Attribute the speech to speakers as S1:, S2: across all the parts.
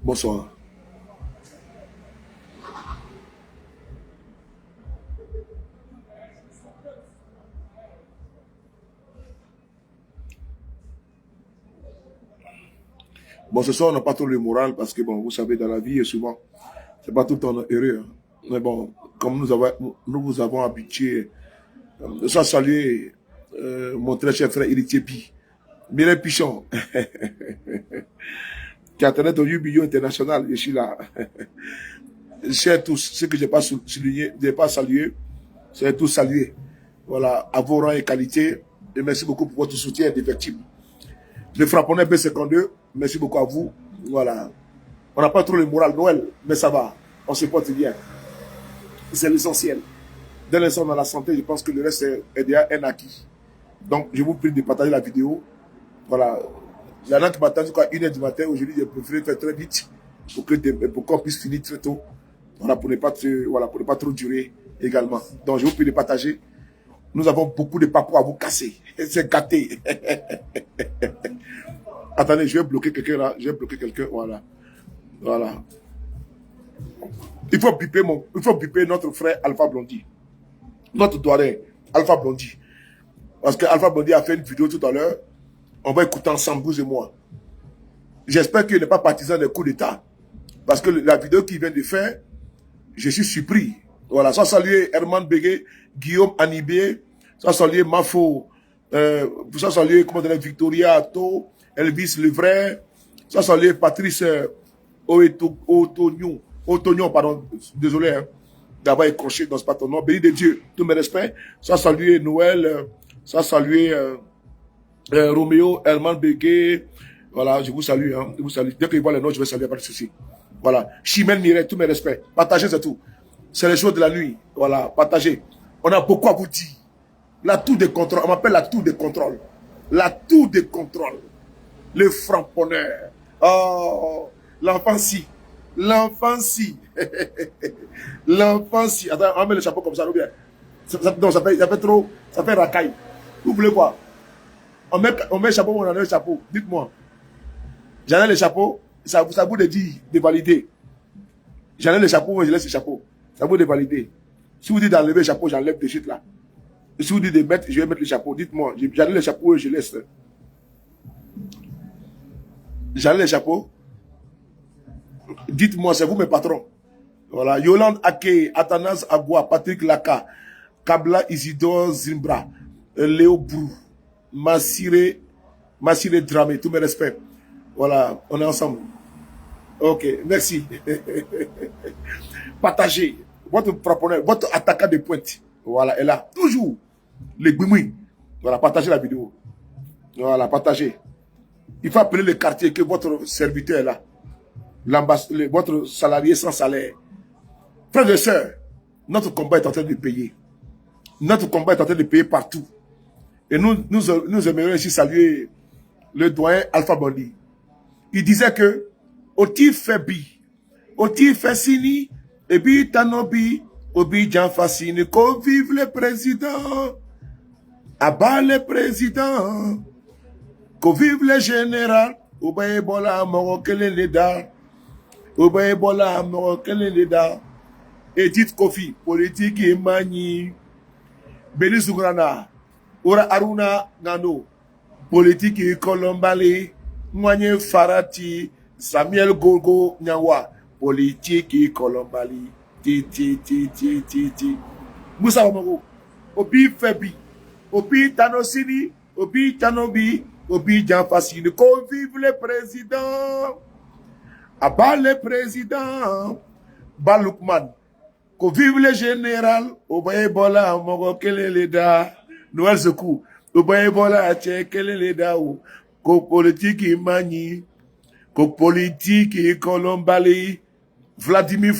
S1: Bonsoir. Bon, ce soir, on n'a pas trop le moral parce que, bon, vous savez, dans la vie, souvent, c'est pas tout le temps heureux. Hein. Mais bon, comme nous vous avons habitué, sans saluer mon très cher frère Héritier Pi, Mireille Pichon, qui attendait au Yubillo international, je suis là. Chers tous, ceux que je n'ai pas souligné, je n'ai pas salué, c'est tous salués. Voilà, à vos rangs et qualités, et merci beaucoup pour votre soutien indéfectible. Le frapponnais B52, merci beaucoup à vous. Voilà. On n'a pas trop le moral Noël, mais ça va. On se porte bien. C'est l'essentiel. Dès l'instant dans la santé, je pense que le reste est déjà un acquis. Donc, je vous prie de partager la vidéo. Voilà. Il y en a qui m'attendent jusqu'à 1h du matin. Aujourd'hui, j'ai préféré faire très vite pour qu'on puisse finir très tôt. Voilà, pour ne pas trop durer également. Donc, je vous prie de partager. Nous avons beaucoup de papous à vous casser. C'est gâté. Attendez, je vais bloquer quelqu'un là. Je vais bloquer quelqu'un. Voilà. Voilà. Il faut biper notre frère Alpha Blondy. Notre doyen, Alpha Blondy. Parce que Alpha Blondy a fait une vidéo tout à l'heure. On va écouter ensemble, vous et moi. J'espère qu'il n'est pas partisan des coups d'État. Parce que la vidéo qu'il vient de faire, je suis surpris. Voilà, sans saluer Herman Bégué, Guillaume Anibé, sans saluer Mafo, sans saluer, Victoria Atto, Elvis Levray, sans saluer Patrice Otognon, pardon, désolé, hein, d'avoir écorché dans ce pas ton nom. Béni de Dieu, tous mes respects. Sans saluer Noël, sans saluer Roméo, Herman Bégué. Voilà, je vous salue, hein, je vous salue. Dès que je vois les noms, je vais saluer, pas de souci. Voilà, Chimène Mireille, tous mes respects. Partagez, c'est tout. C'est les choses de la nuit. Voilà, partagez. On a beaucoup à vous dire. La tour de contrôle, on m'appelle la tour de contrôle. La tour de contrôle. Le frapponneur. Oh, l'enfant-ci. L'enfant-ci. L'enfant-ci. Attends, on met le chapeau comme ça, ou bien. Non, ça fait trop, ça fait racaille. Vous voulez quoi? On met le chapeau, on a le chapeau. Dites-moi. J'en ai le chapeau, ça vous de dire, de valider. J'en ai le chapeau, je laisse le chapeau. Ça vous de valider. Si vous dites d'enlever le chapeau, j'enlève de suite là. Si vous dites de mettre, je vais mettre le chapeau. Dites-moi, j'en ai le chapeau et je laisse. J'en ai le chapeau. Dites-moi, c'est vous mes patrons. Voilà. Yolande Ake, Athanas Agua, Patrick Laka, Kabla Isidore Zimbra, Léo Brou, Massire Dramé, tous mes respects. Voilà, on est ensemble. Ok, merci. Partagez. Votre frapponneur, votre attaquant de pointe. Voilà, est là. Toujours. Les gbimoui. Voilà, partagez la vidéo. Voilà, partagez. Il faut appeler le quartier que votre serviteur est là. Votre salarié sans salaire. Frères et sœurs, notre combat est en train de payer. Notre combat est en train de payer partout. Et nous aimerions ici saluer le doyen Alpha Blondy. Il disait que Oti Febi, Oti Fessini, Ebi Tanobi, Obi Jan Fassini, qu'on vive le président, abat le président, qu'on vive le général, Obaye Bola Morokele Leda, Obaye Bola Morokele Leda, Edith Kofi, politique et mani, Beni Sougrana, Ora Aruna Gano, politique et Colombale, Mwanye Farati, Samuel Gogo Nyawa, politique et Colombali, ti. Moussa Omoro, Obi Febi, Obi Tanosini, Obi Tanobi, Obi Janfasini, qu'on vive le président, abat le président, Baloukman, qu'on vive le général, Obaye Bola, Mogo Keleleda, Noël Sekou, Obaye Bola, Tche Keleleda, ko politique mani, ko politique Colombali, Vladimir,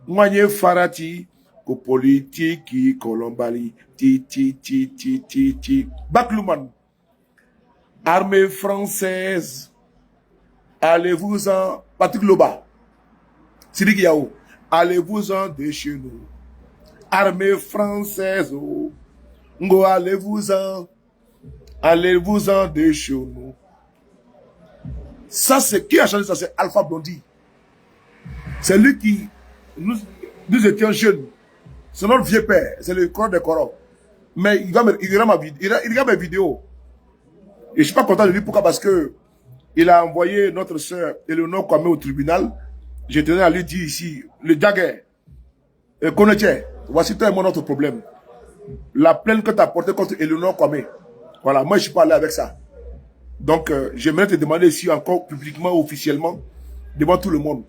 S1: Moanye farati, ko politique, colombali, ti. Baklouman, armée française, allez-vous-en, Patrick Loba, Sidi Yao, allez-vous-en de chez nous. Armée française, oh, ngo allez-vous-en de chez nous. Ça, c'est qui a changé ça? C'est Alpha Blondy. C'est lui qui, nous étions jeunes. C'est notre vieux père, c'est le corps des corps. Mais il regarde mes vidéos. Et je suis pas content de lui. Pourquoi? Parce que il a envoyé notre soeur Eleonore Kwame au tribunal. Je tenais à lui dire ici, le Jagger, Koneche, voici toi et moi notre problème. La plainte que tu as portée contre Eleonore Kwame. Voilà, moi je suis pas allé avec ça. Donc, j'aimerais te demander ici encore publiquement, officiellement, devant tout le monde.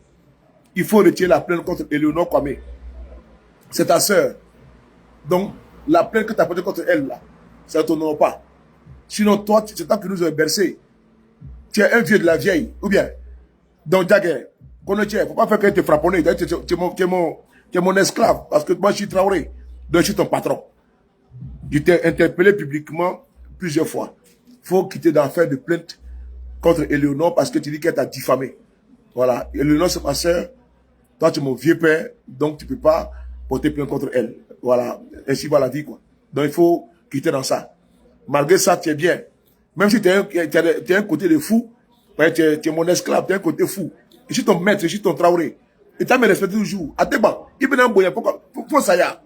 S1: Il faut retirer la plainte contre Eleonore Kwame. C'est ta soeur. Donc, la plainte que tu as portée contre elle, là, ça ne t'honore pas. Sinon, toi, c'est toi qui nous as bercé. Tu es un vieux de la vieille. Ou bien, donc, Jagger, il ne faut pas faire que tu te frapponnes. Tu es mon esclave. Parce que moi, je suis Traoré. Donc, je suis ton patron. Je t'ai interpellé publiquement plusieurs fois. Il faut quitter d'en faire de plainte contre Eleonore parce que tu dis qu'elle t'a diffamé. Voilà. Eleonore, c'est ma soeur. Toi, tu es mon vieux père. Donc, tu ne peux pas porter plainte contre elle. Voilà. Ainsi va la vie, quoi. Donc, il faut quitter dans ça. Malgré ça, tu es bien. Même si tu as un côté de fou, ouais, tu es mon esclave, tu as un côté fou. Je suis ton maître, je suis ton Traoré. Et tu as me respecté toujours. À tes bancs. Il peut n'en pourquoi? Pourquoi ça y a?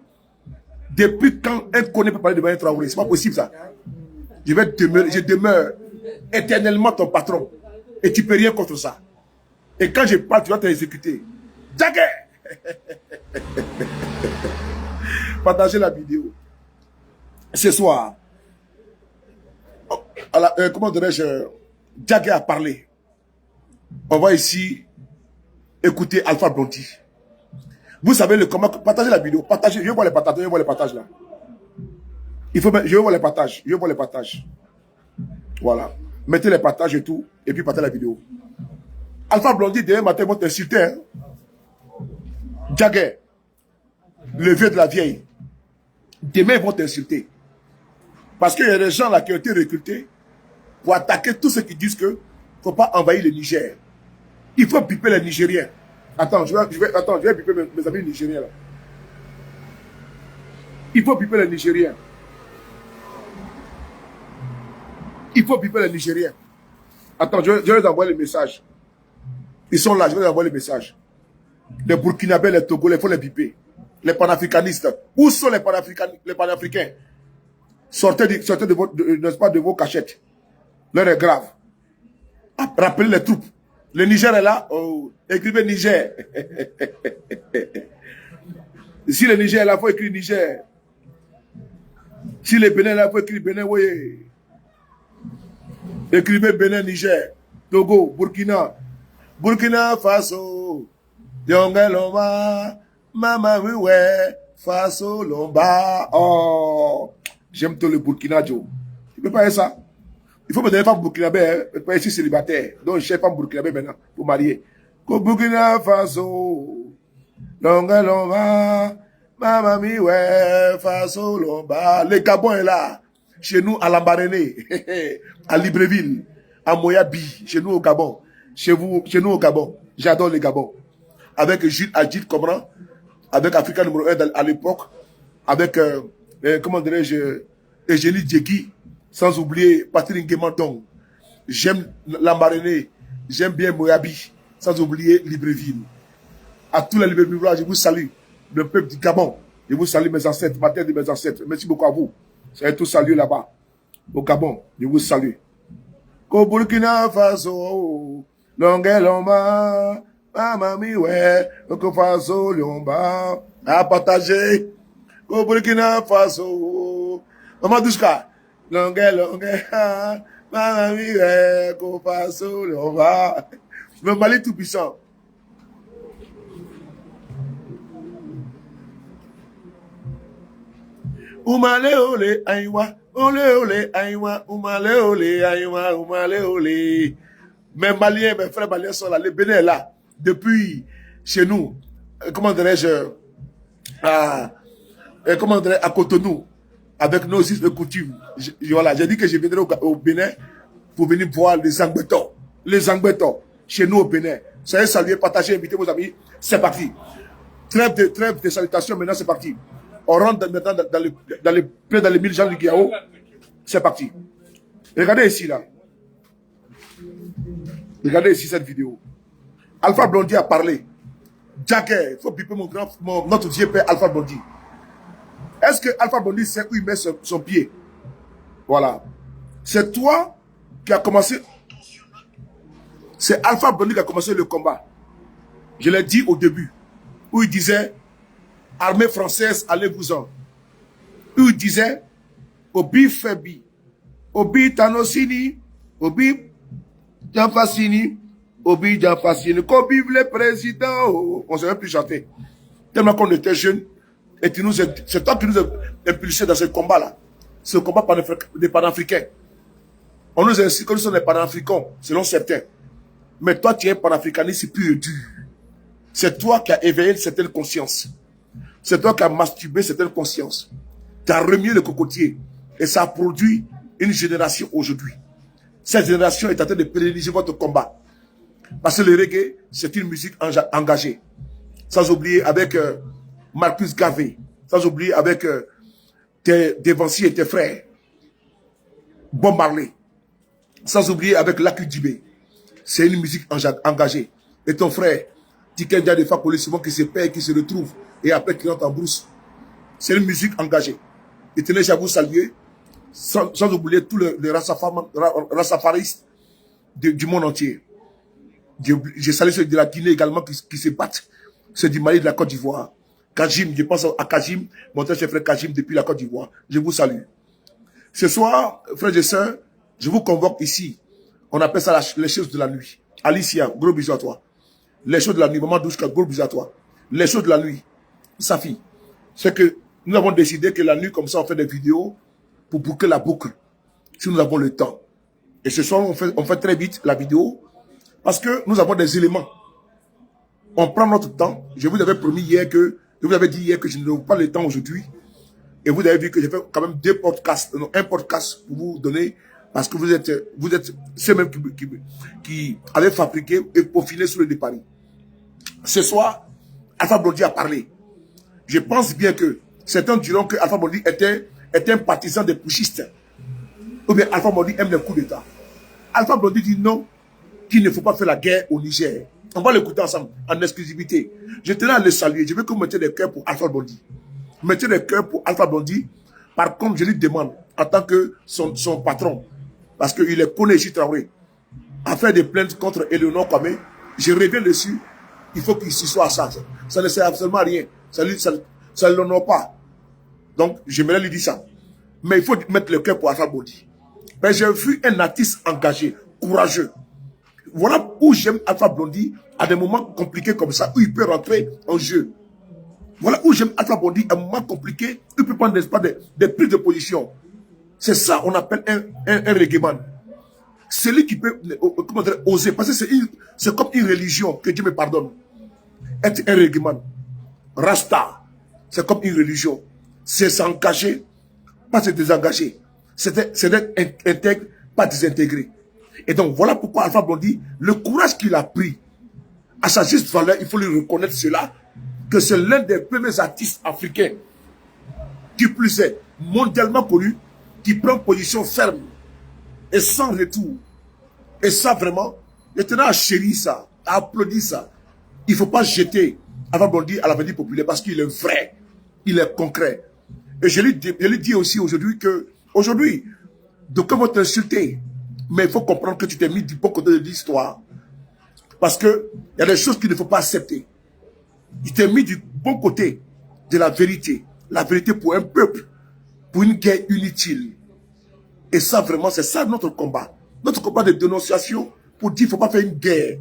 S1: Depuis quand un connaît peut parler de un Traoré? C'est pas possible, ça. Je demeure éternellement ton patron. Et tu peux rien contre ça. Et quand je parle, tu vas t'exécuter. Jagger! Partagez la vidéo. Ce soir, comment dirais-je, Jagger a parlé. On va ici écouter Alpha Blondy. Vous savez le comment. Partagez la vidéo. Partagez. Je veux voir les partages. Je veux voir les partages là. Je veux voir les partages. Je veux voir les partages. Voilà. Mettez les partages et tout. Et puis partagez la vidéo. Alpha Blondy, demain matin, ils vont t'insulter. Hein? Jagger, le vieux de la vieille. Demain, ils vont t'insulter. Parce qu'il y a des gens là qui ont été recrutés pour attaquer tous ceux qui disent que ne faut pas envahir le Niger. Il faut piper les Nigériens. Attends, je vais piper mes amis nigériens là. Il faut piper les Nigériens. Il faut piper les Nigériens. Attends, je vais les envoyer les messages. Ils sont là, je vais les envoyer les messages. Les Burkinabés, les Togolais, il faut les piper. Les panafricanistes. Où sont les panafricains? Sortez de vos cachettes. L'heure est grave. Rappelez les troupes. Le Niger est là. Oh, écrivez Niger. Si le Niger est là, il faut écrire Niger. Si le Bénin est là, il faut écrire Bénin. Oui. Écrivez Bénin, Niger, Togo, Burkina. Burkina Faso. Yonga Lomba. Mama Miwe. Faso Lomba. Oh. J'aime tout le Burkina, Joe. Tu peux pas faire ça. Il faut me donner une femme burkinabé, pas ici célibataire. Donc, je cherche femme burkinabé maintenant pour marier. Burkina Faso, longa lomba, mama mi ouais, Faso lomba. Le Gabon est là. Chez nous, à Lambaréné, à Libreville, à Moyabi, chez nous au Gabon. Chez nous au Gabon. J'adore le Gabon. Avec Jules Adjid Komran, avec Africa numéro 1 à l'époque, avec, comment dirais-je, Eugénie Djeki. Sans oublier Patrick Nguemanton. J'aime Lambaréné. J'aime bien Moyabi. Sans oublier Libreville. À tous les Librevillois, je vous salue. Le peuple du Gabon. Je vous salue mes ancêtres, ma terre de mes ancêtres. Merci beaucoup à vous. Soyez tous salués là-bas. Au Gabon, je vous salue. Ko Burkina Faso, longue lomba, mama mi ouais, ko Faso lomba. À partager. Ko Burkina Faso. Maman Douchka. Longue, mama mi ouais, ko Faso lomba. Le Mali tout puissant. Umale ole aiwa, ole aiwa, umale ole aiwa, umale ole. Mes Maliens, mes frères Maliens sont là, les Bénin est là, depuis chez nous, comment dirais-je, à Cotonou, avec nos us de coutume. Voilà, j'ai dit que je viendrai au Bénin pour venir voir les Zangbeto. Les Zangbeto, chez nous au Bénin. Soyez salués, partagez, invitez vos amis. C'est parti. Trêve de salutations, maintenant c'est parti. On rentre maintenant dans les 1000 gens du Guiao. C'est parti. Regardez ici, là. Regardez ici cette vidéo. Alpha Blondy a parlé. Jagger, il faut biper notre vieux père Alpha Blondy. Est-ce que Alpha Blondy sait où il met son pied? Voilà. C'est toi qui as commencé. C'est Alpha Blondy qui a commencé le combat. Je l'ai dit au début. Où il disait, armée française, allez-vous-en. Où il disait, Obi Febi, Obi Tanosini, Obi Janfasini, Obi Janfasini, qu'on vive le président. On ne savait plus chanter. Tellement qu'on était jeunes. Et c'est toi qui nous as impulsés dans ce combat-là. Ce combat des panafricains. On nous a dit que nous sommes des panafricains, selon certains. Mais toi, tu es panafricaniste pur et dur. C'est toi qui as éveillé certaines consciences. C'est toi qui as masturbé certaines consciences. Tu as remué le cocotier. Et ça a produit une génération aujourd'hui. Cette génération est en train de pérenniser votre combat. Parce que le reggae, c'est une musique engagée. Sans oublier avec Marcus Garvey. Sans oublier avec tes Devancy et tes frères. Bob Marley. Sans oublier avec Lucky Dubé. C'est une musique engagée. Et ton frère, Tikenja de Fakoli, souvent qui se perd, qui se retrouve. Et après qui rentre en brousse. C'est une musique engagée. Et tenez, je vous saluer. Sans oublier tous les rasafaristes du monde entier. Je salue ceux de la Guinée également qui se battent. Ceux du Mali, de la Côte d'Ivoire. Kajim, je pense à Kajim, mon très cher frère Kajim depuis la Côte d'Ivoire. Je vous salue. Ce soir, frères et sœurs, je vous convoque ici. On appelle ça les choses de la nuit. Alicia, gros bisous à toi. Les choses de la nuit, maman Douchka, gros bisous à toi. Les choses de la nuit, Safi, c'est que nous avons décidé que la nuit, comme ça, on fait des vidéos pour boucler la boucle, si nous avons le temps. Et ce soir, on fait très vite la vidéo, parce que nous avons des éléments. On prend notre temps. Je vous avais promis hier que, je vous avais dit hier que je n'aurai pas le temps aujourd'hui. Et vous avez vu que j'ai fait quand même un podcast pour vous donner, parce que vous êtes ceux-mêmes qui avaient fabriqué et peaufiné sur le départ. Ce soir, Alpha Blondy a parlé. Je pense bien que certains diront que Alpha Blondy était un partisan des putschistes. Ou bien Alpha Blondy aime les coups d'État. Alpha Blondy dit non, qu'il ne faut pas faire la guerre au Niger. On va l'écouter ensemble, en exclusivité. Je tenais à le saluer. Je veux que vous mettiez des cœurs pour Alpha Blondy. Mettez des cœurs pour Alpha Blondy. Par contre, je lui demande, en tant que son patron, parce qu'il est connaît ici Traoré, à faire des plaintes contre Eleonore Kwame, je reviens dessus. Il faut qu'il s'y soit à ça. Ça ne sert absolument à rien. Ça ne l'honore pas. Donc, j'aimerais lui dire ça. Mais il faut mettre le cœur pour Alpha Blondy. Mais j'ai vu un artiste engagé, courageux. Voilà où j'aime Alpha Blondy à des moments compliqués comme ça, où il peut rentrer en jeu. Voilà où j'aime Alpha Blondy à un moment compliqué, où il peut prendre des prises de position. C'est ça qu'on appelle un reggaeman. Celui qui peut comment dire, oser, parce que c'est comme une religion, que Dieu me pardonne. Être un reggaeman, Rasta, c'est comme une religion. C'est s'engager, pas se désengager. C'est d'être intègre, pas désintégré. Et donc voilà pourquoi Alpha Blondy, le courage qu'il a pris, à sa juste valeur, il faut lui reconnaître cela, que c'est l'un des premiers artistes africains, qui plus est mondialement connu, qui prend position ferme et sans retour. Et ça vraiment, je tenais à chérir ça, à applaudir ça. Il ne faut pas jeter Alpha Blondy à l'avenir populaire parce qu'il est vrai, il est concret. Et je lui dis aussi aujourd'hui que, aujourd'hui, d'aucuns vont t'insulter, mais il faut comprendre que tu t'es mis du bon côté de l'histoire. Parce qu'il y a des choses qu'il ne faut pas accepter. Tu t'es mis du bon côté de la vérité. La vérité pour un peuple, pour une guerre inutile. Et ça, vraiment, c'est ça notre combat. Notre combat de dénonciation pour dire qu'il ne faut pas faire une guerre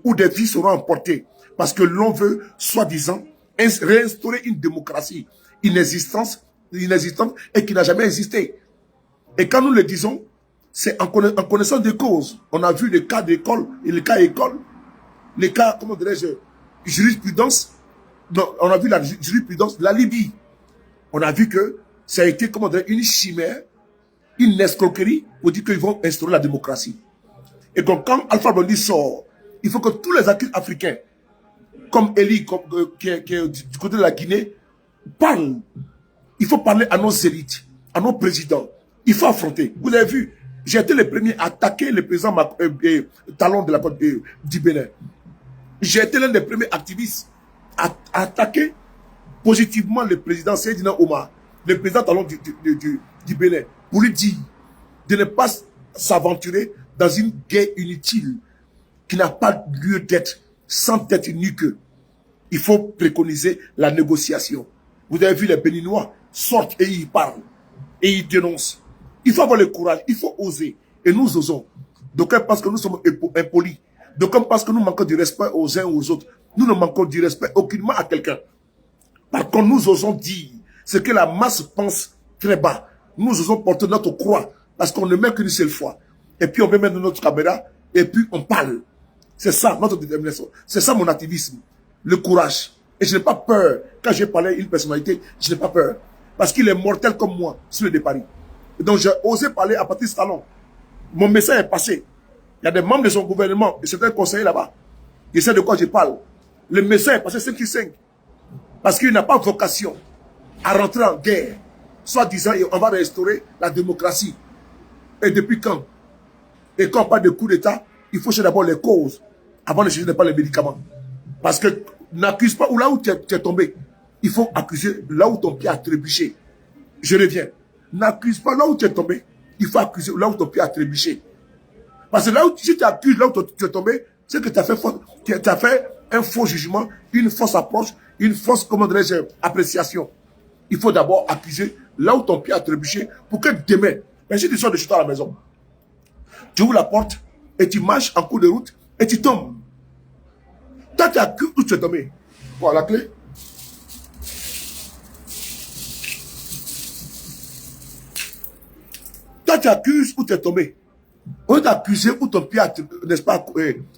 S1: où des vies seront emportées. Parce que l'on veut, soi-disant, réinstaurer une démocratie inexistante et qui n'a jamais existé. Et quand nous le disons, c'est en connaissant des causes. On a vu les cas d'école, et les cas école, les cas, comment dirais-je, jurisprudence, non, on a vu la jurisprudence de la Libye. On a vu que ça a été, comment dire, une chimère, une escroquerie pour dire qu'ils vont instaurer la démocratie. Et donc, quand Alpha Blondy sort, il faut que tous les acteurs africains, comme Eli, qui est du côté de la Guinée, parlent. Il faut parler à nos élites, à nos présidents. Il faut affronter. Vous avez vu, j'ai été le premier à attaquer le président Talon de la Côte du Bénin. J'ai été l'un des premiers activistes à attaquer positivement le président Seydina Omar, le président Talon du Bénin, pour lui dire de ne pas s'aventurer dans une guerre inutile qui n'a pas lieu d'être, sans tête ni queue. Il faut préconiser la négociation. Vous avez vu, les Béninois sortent et ils parlent, et ils dénoncent. Il faut avoir le courage, il faut oser. Et nous osons. D'aucuns pensent que nous sommes impolis. D'aucuns pensent que nous manquons du respect aux uns aux autres. Nous ne manquons du respect aucunement à quelqu'un. Par contre, nous osons dire ce que la masse pense très bas. Nous osons porter notre croix parce qu'on ne met qu'une seule fois. Et puis on met mettre notre caméra et puis on parle. C'est ça notre détermination. C'est ça mon activisme. Le courage. Et je n'ai pas peur. Quand j'ai parlé à une personnalité, je n'ai pas peur. Parce qu'il est mortel comme moi sur le départ. Et donc j'ai osé parler à Patrice Talon. Mon message est passé. Il y a des membres de son gouvernement et certains conseillers là-bas. Ils savent de quoi je parle. Le message est passé 5-5. Parce qu'il n'a pas vocation à rentrer en guerre. Soit disant, on va restaurer la démocratie. Et depuis quand? Et quand on parle de coup d'État, il faut chercher d'abord les causes avant de chercher pas les médicaments. Parce que n'accuse pas où là où tu es tombé. Il faut accuser là où ton pied a trébuché. Je reviens. N'accuse pas là où tu es tombé. Il faut accuser là où ton pied a trébuché. Parce que là où si tu accuses là où tu es tombé, c'est que tu as fait un faux jugement, une fausse approche, une fausse, comment dirais-je, appréciation. Il faut d'abord accuser là où ton pied a trébuché pour que demain, même si tu sors de chez toi à la maison, tu ouvres la porte et tu marches en cours de route et tu tombes. Toi, tu accuses où tu es tombé. Voilà la clé. Toi, tu accuses où tu es tombé. On va t'accuser où ton pied a, n'est-ce pas,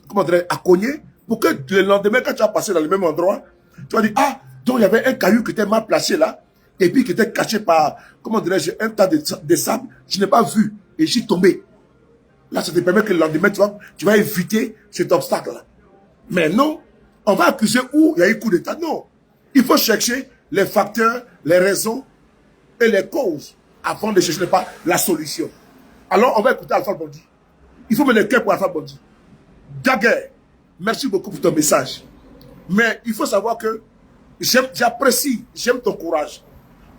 S1: comment dirais, a cogné, pour que le lendemain, quand tu vas passer dans le même endroit, tu vas dire, ah, donc il y avait un caillou qui était mal placé là, et puis qui était caché par, comment dirais-je, un tas de sable, je n'ai pas vu, et je suis tombé. Là, ça te permet que le lendemain, tu vas éviter cet obstacle-là. Mais non, on va accuser où il y a eu coup d'État. Non. Il faut chercher les facteurs, les raisons et les causes avant de chercher pas la solution. Alors, on va écouter Alpha Blondy. Il faut mettre le cœur pour Alpha Blondy. Daguerre, merci beaucoup pour ton message. Mais il faut savoir que j'apprécie, j'aime ton courage.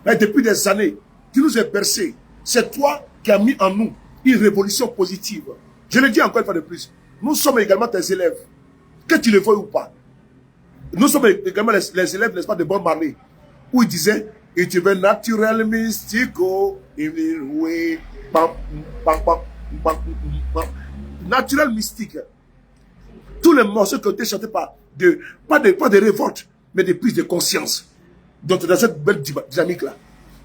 S1: Mais depuis des années, tu nous as bercé. C'est toi qui as mis en nous une révolution positive. Je le dis encore une fois de plus. Nous sommes également tes élèves. Que tu le veuilles ou pas. Nous sommes également les élèves, n'est-ce pas, de Bob Marley. Où il disait, et tu veux naturel mystico, naturel mystique. Tous les morceaux qui ont été chantés pas de révolte, mais de prise de conscience. Donc, dans cette belle dynamique-là.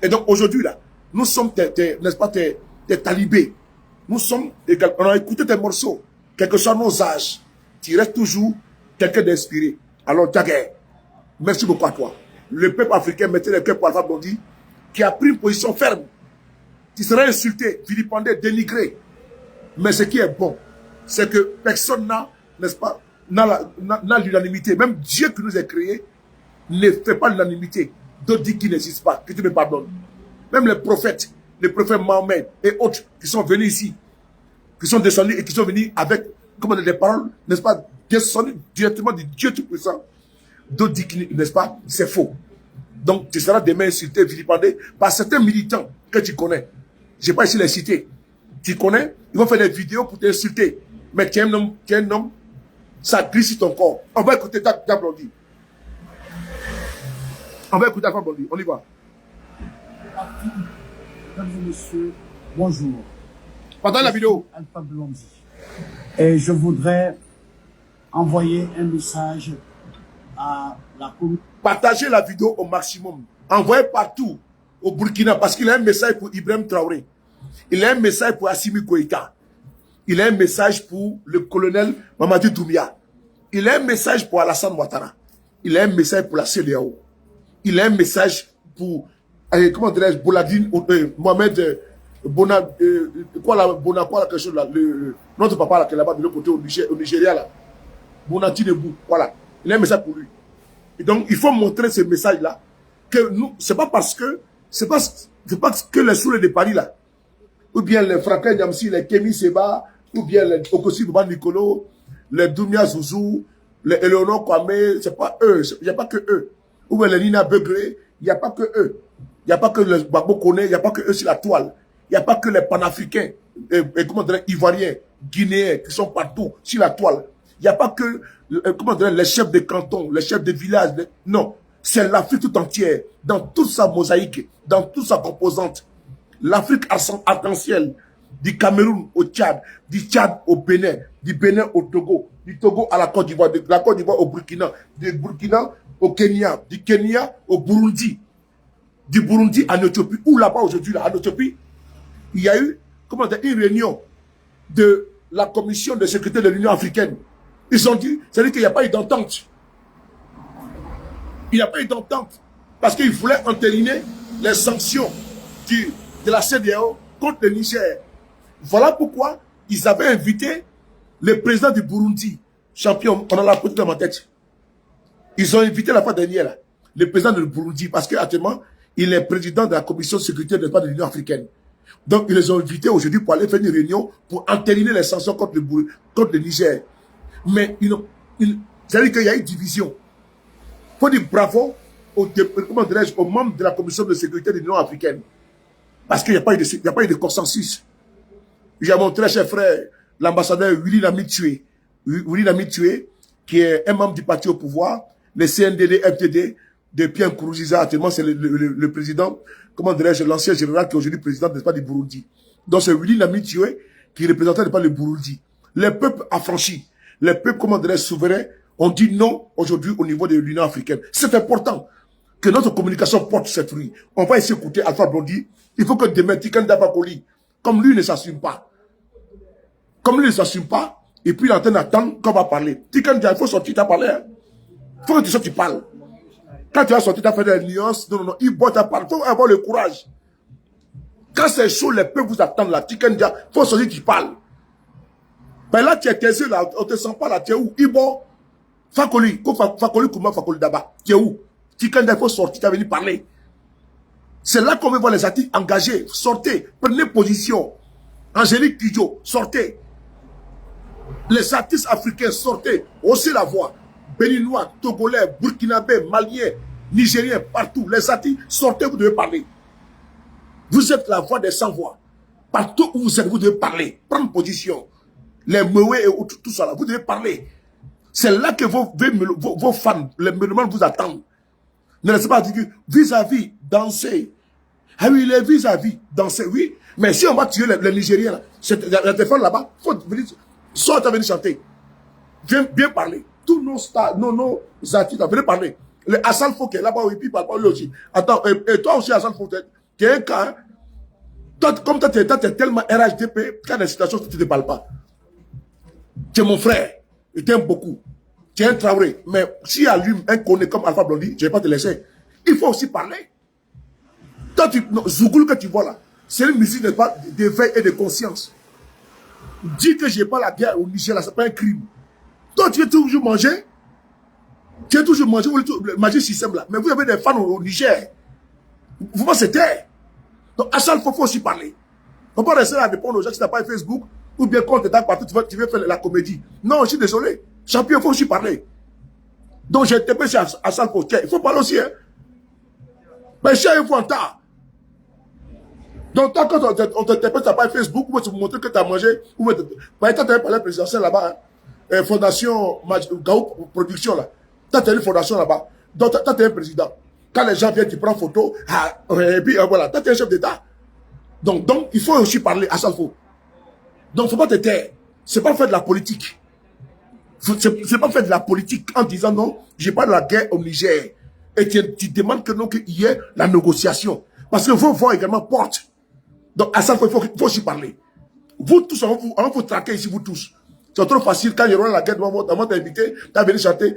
S1: Et donc, aujourd'hui, là, nous sommes n'est-ce pas, tes talibés. Nous sommes, on a écouté tes morceaux, quel que soit nos âges. Tu restes toujours quelqu'un d'inspiré. Alors, Daguerre, merci beaucoup à toi. Le peuple africain mettait le cœur pour Alpha Blondy, qui a pris une position ferme. Tu seras insulté, vilipendé, dénigré. Mais ce qui est bon, c'est que personne n'a, n'est-ce pas, n'a l'unanimité. Même Dieu qui nous a créés ne fait pas l'unanimité. D'autres disent qu'il n'existe pas, que tu me pardonnes. Même les prophètes Mohammed et autres qui sont venus ici, qui sont descendus et qui sont venus avec, comme des paroles, n'est-ce pas, descendus directement du Dieu Tout-Puissant. D'autres disent qu'il, n'est-ce pas, c'est faux. Donc tu seras demain insulté, vilipendé par certains militants que tu connais. Je n'ai pas ici les citer. Tu connais, ils vont faire des vidéos pour t'insulter. Mais tu es un homme, ça glisse sur ton corps. On va écouter ta Blondy. On va écouter ta Blondy. On y va.
S2: Mesdames et messieurs, bonjour.
S1: Pendant la vidéo.
S2: Alpha Blondy. Et je voudrais envoyer un message à la communauté.
S1: Partagez la vidéo au maximum. Envoyez partout au Burkina parce qu'il a un message pour Ibrahim Traoré. Il a un message pour Assimi Goïta. Il a un message pour le colonel Mamadou Doumbia. Il a un message pour Alassane Ouattara. il a un message pour la CEDEAO. Il a un message pour, comment dirais-je, Boladine, Mohamed Bona, quelque chose là, notre papa là, qui est là-bas de l'autre côté au Nigeria là. Bonatine Bou, voilà. Il a un message pour lui. Et donc, il faut montrer ce message-là que nous, c'est pas que les soulets de Paris là, ou bien les Franklin Niamsi, les Kémy Seba, ou bien les Okosi Baba Nicolo, les Doumia Zouzou, les Eleonore Kwame, c'est pas eux, il n'y a pas que eux. Ou bien les Nina Begré, il n'y a pas que eux. Il n'y a pas que les Babo Kone, il n'y a pas que eux sur la toile. Il n'y a pas que les panafricains, comment dire, ivoiriens, guinéens, qui sont partout sur la toile. Il n'y a pas que, comment dire, les chefs de canton, les chefs de village. Non, c'est l'Afrique tout entière, dans toute sa mosaïque, dans toute sa composante. L'Afrique arc-en-ciel, du Cameroun au Tchad, du Tchad au Bénin, du Bénin au Togo, du Togo à la Côte d'Ivoire, de la Côte d'Ivoire au Burkina, du Burkina au Kenya, du Kenya au Burundi, du Burundi en Éthiopie, ou là-bas aujourd'hui, là, en Éthiopie, il y a eu, comment dire, une réunion de la commission de sécurité de l'Union africaine. Ils ont dit, c'est-à-dire qu'il n'y a pas eu d'entente. Il n'y a pas eu d'entente. Parce qu'ils voulaient entériner les sanctions de la CEDEAO contre le Niger. Voilà pourquoi ils avaient invité le président du Burundi, champion, on a la politique dans ma tête. Ils ont invité la fois dernière, là, le président du Burundi, parce qu'actuellement, il est président de la commission de sécurité de l'Union africaine. Donc, ils les ont invités aujourd'hui pour aller faire une réunion pour entériner les sanctions contre le Niger. Mais c'est-à-dire qu'il y a une division. Il faut dire bravo aux membres de la commission de sécurité de l'Union africaine. Parce qu'il n'y a pas eu de consensus. J'ai montré, cher frère, l'ambassadeur Willy Lamitué. Willy Lamitué, qui est un membre du parti au pouvoir, le CNDD-FDD de Pierre Nkurunziza. Actuellement, c'est le président, comment dirais-je, l'ancien général qui est aujourd'hui président, n'est-ce pas, du Burundi. Donc, c'est Willy Lamitué qui représentait, n'est-ce pas, le Burundi. Les peuples affranchis, les peuples, comment dirais-je, souverains, ont dit non aujourd'hui au niveau de l'Union africaine. C'est important que notre communication porte ses fruits. On va essayer d'écouter Alpha Blondy. Il faut que demain, Tiken Dabakoli, comme lui ne s'assume pas, et puis il est en train d'attendre qu'on va parler. Tiken Dabakoli, il faut sortir, tu as parlé. Il faut que tu sortes, tu parles. Quand tu vas sortir, tu as fait des nuances. Non, il boit, tu as parlé. Il faut avoir le courage. Quand c'est chaud, les peuples vous attendent là. Tiken Dabakoli, il faut sortir, tu parles. Ben là, tu es taiseux là, on te sent pas là, tu es où? Ibo, Fakoli, Kouma Fakoli Daba, tu es où? Tiken Dabakoli, il faut sortir, tu as venu parler. C'est là qu'on veut voir les artistes engagés. Sortez, prenez position. Angélique Kidjo, sortez. Les artistes africains, sortez. Haussez la voix. Béninois, Togolais, Burkinabés, Maliens, Nigériens, partout. Les artistes, sortez, vous devez parler. Vous êtes la voix des sans-voix. Partout où vous êtes, vous devez parler. Prendre position. Les Moué et tout ça là, vous devez parler. C'est là que vos fans, les mélomanes vous attendent. Ne laissez pas dire vis-à-vis, danser. Ah oui, les vis-à-vis, danser, oui. Mais si on va tuer les Nigériens, là, la téléphone là-bas, il faut venir, soit venir chanter. Viens bien parler. Tous nos stars, nos artistes, venez parler. Le Hassan Fo qui est là-bas, il parle pas lui aussi. Attends, et toi aussi, Hassan Fo, tu es un cas, hein? Comme toi, tu es tellement RHDP, qu'il y a des situations où tu ne te parles pas. Tu es mon frère, je t'aime beaucoup. Tu es un Traoré. Mais si il allume un connu comme Alpha Blondy, je ne vais pas te laisser. Il faut aussi parler. Toi, Zougoul que tu vois là, c'est une musique d'éveil et de conscience. Dis que je n'ai pas la guerre au Niger, là, ce n'est pas un crime. Toi, tu veux toujours manger. Tu veux toujours manger, manger système là. Mais vous avez des fans au Niger. Vous pensez taire. Donc, à chaque fois, il faut aussi parler. On ne peut pas rester à répondre aux gens qui n'ont pas Facebook, ou bien quand tu es partout, tu veux faire la comédie. Non, je suis désolé. Champion, il faut aussi parler. Donc, j'ai été chez Hassan Fo. Il faut parler aussi. Hein. Mais chez une fois en retard. Donc, quand on te tape, tu n'as pas Facebook, ou tu veux montrer que tu as mangé, ou quand tu as parlé à présidentiel là-bas, hein, Fondation Gaou Production, là. Tu as une fondation là-bas. Donc, tu es un président. Quand les gens viennent, tu prends photo, et puis voilà, tu es un chef d'État. Donc, il faut aussi parler à Salfo. Donc, il ne faut pas te taire. Ce n'est pas faire de la politique. C'est pas faire de la politique en disant non, je n'ai pas de la guerre au Niger. Et tu demandes qu'il y ait la négociation. Parce que vos voix également portent. Donc, à ça, il faut aussi parler. Vous tous, on va vous traquer ici, vous tous. C'est trop facile quand il y aura la guerre, on t'a invité, t'as venu chanter,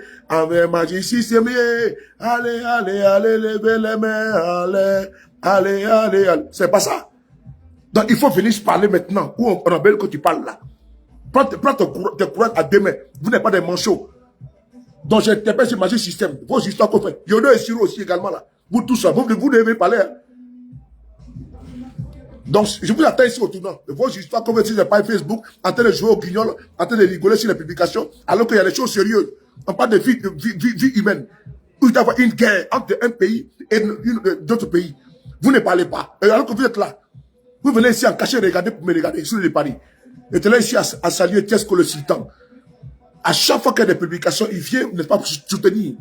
S1: ici, c'est mieux, allez, allez, allez, levez les mains, allez, allez, allez, allez. C'est pas ça. Donc il faut venir se parler maintenant, où on rappelle que tu parles là. Prends tes courants à deux mains. Vous n'êtes pas des manchots. Donc j'interpelle ce magique système. Vos histoires qu'on fait. Yodo et Siro aussi également là. Vous tous là, vous devez parler. Hein. Donc je vous attends ici au tournant. Vos histoires qu'on fait sur les pages Facebook, en train de jouer au guignol, en train de rigoler sur les publications, alors qu'il y a des choses sérieuses. On parle de vie humaine. Où il y a une guerre entre un pays et d'autres pays. Vous ne parlez pas. Et alors que vous êtes là, vous venez ici en cachet regarder pour me regarder sur les paris. Et tu es là ici à saluer Tiesco le sultan. À chaque fois qu'il y a des publications, il vient, n'est-ce pas, pour soutenir.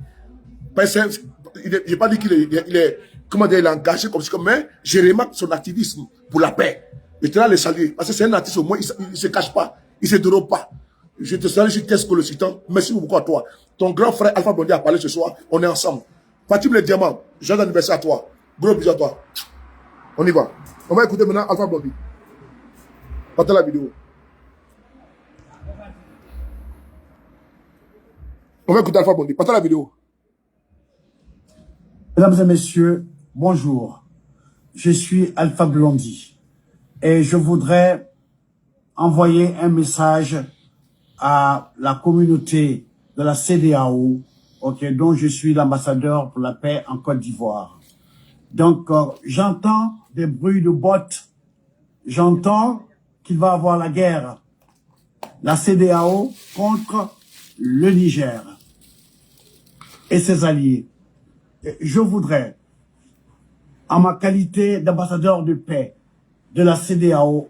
S1: Je n'ai pas dit qu'il est, comment dire, il est engagé comme ça, mais je remarque son activisme pour la paix. Et tu es là à le saluer. Parce que c'est un artiste au moins, il ne se cache pas, il ne se dérobe pas. Je te salue sur Tiesco le sultan. Merci beaucoup à toi. Ton grand frère Alpha Blondy a parlé ce soir. On est ensemble. Fatim le diamant, joyeux anniversaire à toi. Gros bisous à toi. On y va. On va écouter maintenant Alpha Blondy. Partez la vidéo. On va écouter Alpha Blondy. Partez la vidéo.
S2: Mesdames et messieurs, bonjour. Je suis Alpha Blondy et je voudrais envoyer un message à la communauté de la CEDEAO, dont je suis l'ambassadeur pour la paix en Côte d'Ivoire. Donc, j'entends des bruits de bottes. J'entends qu'il va y avoir la guerre. La CEDEAO contre le Niger et ses alliés. Je voudrais, en ma qualité d'ambassadeur de paix de la CEDEAO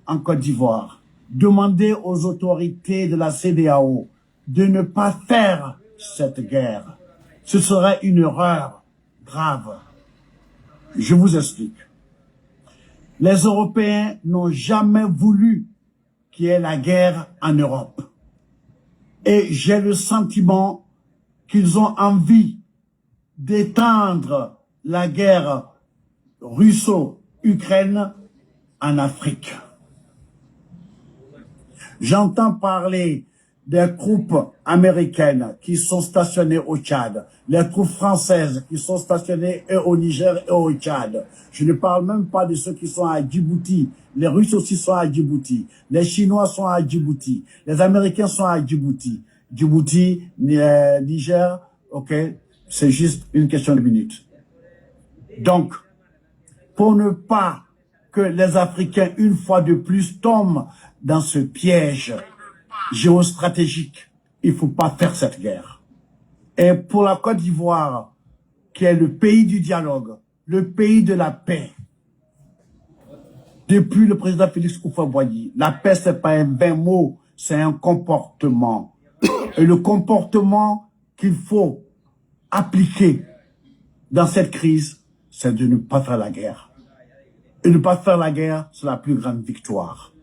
S2: en Côte d'Ivoire, demander aux autorités de la CEDEAO de ne pas faire cette guerre. Ce serait une erreur grave. Je vous explique. Les Européens n'ont jamais voulu qu'il y ait la guerre en Europe. Et j'ai le sentiment qu'ils ont envie d'étendre la guerre russo-ukraine en Afrique. J'entends parler des troupes américaines qui sont stationnées au Tchad, les troupes françaises qui sont stationnées au Niger et au Tchad. Je ne parle même pas de ceux qui sont à Djibouti. Les Russes aussi sont à Djibouti. Les Chinois sont à Djibouti. Les Américains sont à Djibouti. Djibouti, Niger, c'est juste une question de minutes. Donc, pour ne pas que les Africains, une fois de plus, tombent dans ce piège géostratégique, il ne faut pas faire cette guerre. Et pour la Côte d'Ivoire, qui est le pays du dialogue, le pays de la paix, depuis le président Félix Houphouët-Boigny, la paix, ce n'est pas un vain mot, c'est un comportement. Et le comportement qu'il faut appliquer dans cette crise, c'est de ne pas faire la guerre. Et ne pas faire la guerre, c'est la plus grande victoire.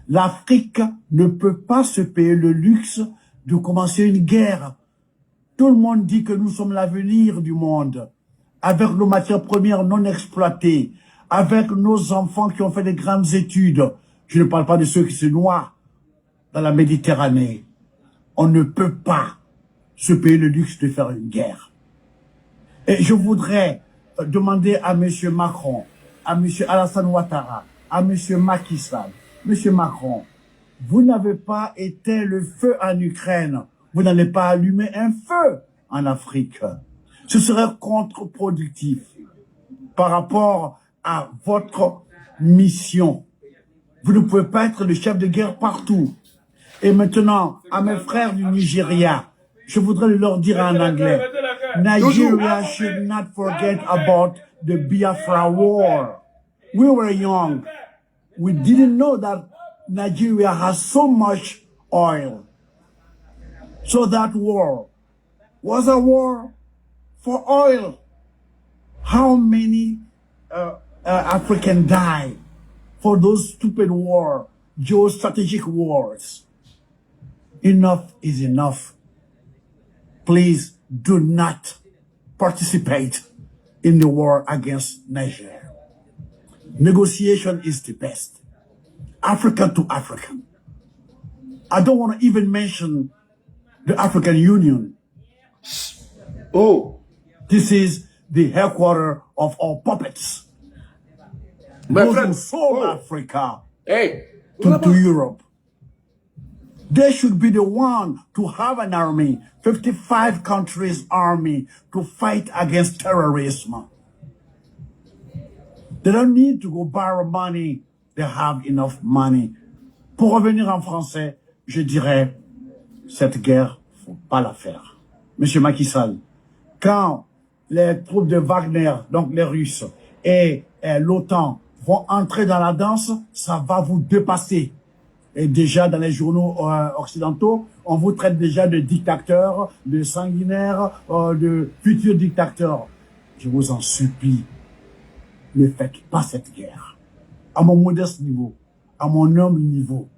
S2: L'Afrique ne peut pas se payer le luxe de commencer une guerre. Tout le monde dit que nous sommes l'avenir du monde, avec nos matières premières non exploitées, avec nos enfants qui ont fait des grandes études. Je ne parle pas de ceux qui se noient dans la Méditerranée. On ne peut pas se payer le luxe de faire une guerre. Et je voudrais demander à M. Macron, à M. Alassane Ouattara, à M. Macky Sall, M. Macron, vous n'avez pas éteint le feu en Ukraine. Vous n'allez pas allumer un feu en Afrique. Ce serait contre-productif par rapport à votre mission. Vous ne pouvez pas être le chef de guerre partout. Et maintenant, à mes frères du Nigeria, je voudrais leur dire en anglais, Nigeria should not forget about the Biafra war. We were young. We didn't know that Nigeria has so much oil. So that war was a war for oil. How many Africans died for those stupid wars, geostrategic wars? Enough is enough. Please do not participate in the war against Niger. Negotiation is the best. African to African. I don't want to even mention the African Union.
S1: Oh.
S2: This is the headquarters of all puppets.
S1: My
S2: Those
S1: friend.
S2: who sold
S1: Oh.
S2: Africa
S1: Hey.
S2: to Europe. They should be the one to have an army, 55 countries army, to fight against terrorism. They don't need to go borrow money. They have enough money. Pour revenir en français, je dirais, cette guerre, faut pas la faire. Monsieur Macky Sall, quand les troupes de Wagner, donc les Russes, et l'OTAN vont entrer dans la danse, ça va vous dépasser. Et déjà, dans les journaux occidentaux, on vous traite déjà de dictateurs, de sanguinaires, de futurs dictateurs. Je vous en supplie, ne faites pas cette guerre. À mon modeste niveau, à mon humble niveau,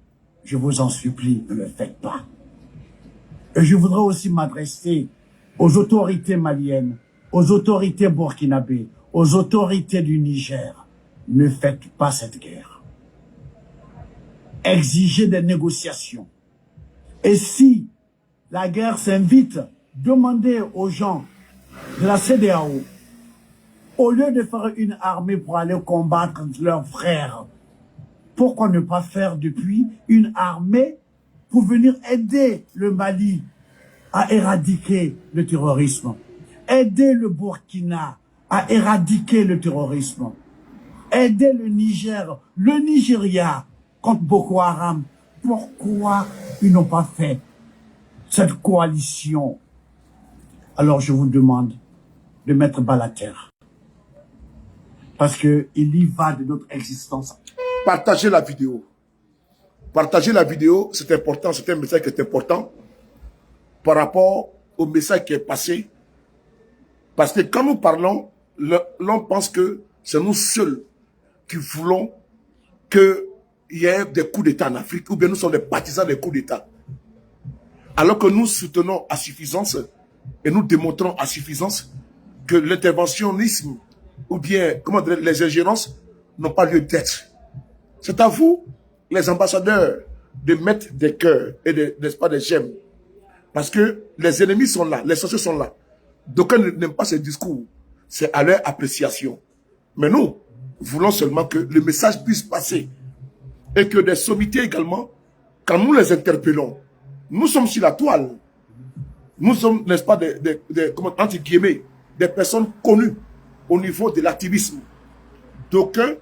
S2: je vous en supplie, ne le faites pas. Et je voudrais aussi m'adresser aux autorités maliennes, aux autorités burkinabées, aux autorités du Niger. Ne faites pas cette guerre. Exigez des négociations. Et si la guerre s'invite, demandez aux gens de la CEDEAO, au lieu de faire une armée pour aller combattre leurs frères, pourquoi ne pas faire depuis une armée pour venir aider le Mali à éradiquer le terrorisme, aider le Burkina à éradiquer le terrorisme, aider le Niger, le Nigeria contre Boko Haram. Pourquoi ils n'ont pas fait cette coalition? Alors je vous demande de mettre bas la terre. Parce que il y va de notre existence.
S1: Partagez la vidéo. Partagez la vidéo, c'est important, c'est un message qui est important par rapport au message qui est passé. Parce que quand nous parlons, l'on pense que c'est nous seuls qui voulons qu'il y ait des coups d'État en Afrique, ou bien nous sommes des partisans des coups d'État. Alors que nous soutenons à suffisance et nous démontrons à suffisance que l'interventionnisme ou bien comment dire, les ingérences n'ont pas lieu d'être. C'est à vous, les ambassadeurs, de mettre des cœurs et n'est-ce pas des j'aime. Parce que les ennemis sont là, les sorciers sont là. D'aucuns n'aiment pas ces discours. C'est à leur appréciation. Mais nous voulons seulement que le message puisse passer. Et que des sommités également, quand nous les interpellons, nous sommes sur la toile. Nous sommes, n'est-ce pas, entre guillemets, des personnes connues au niveau de l'activisme. D'aucuns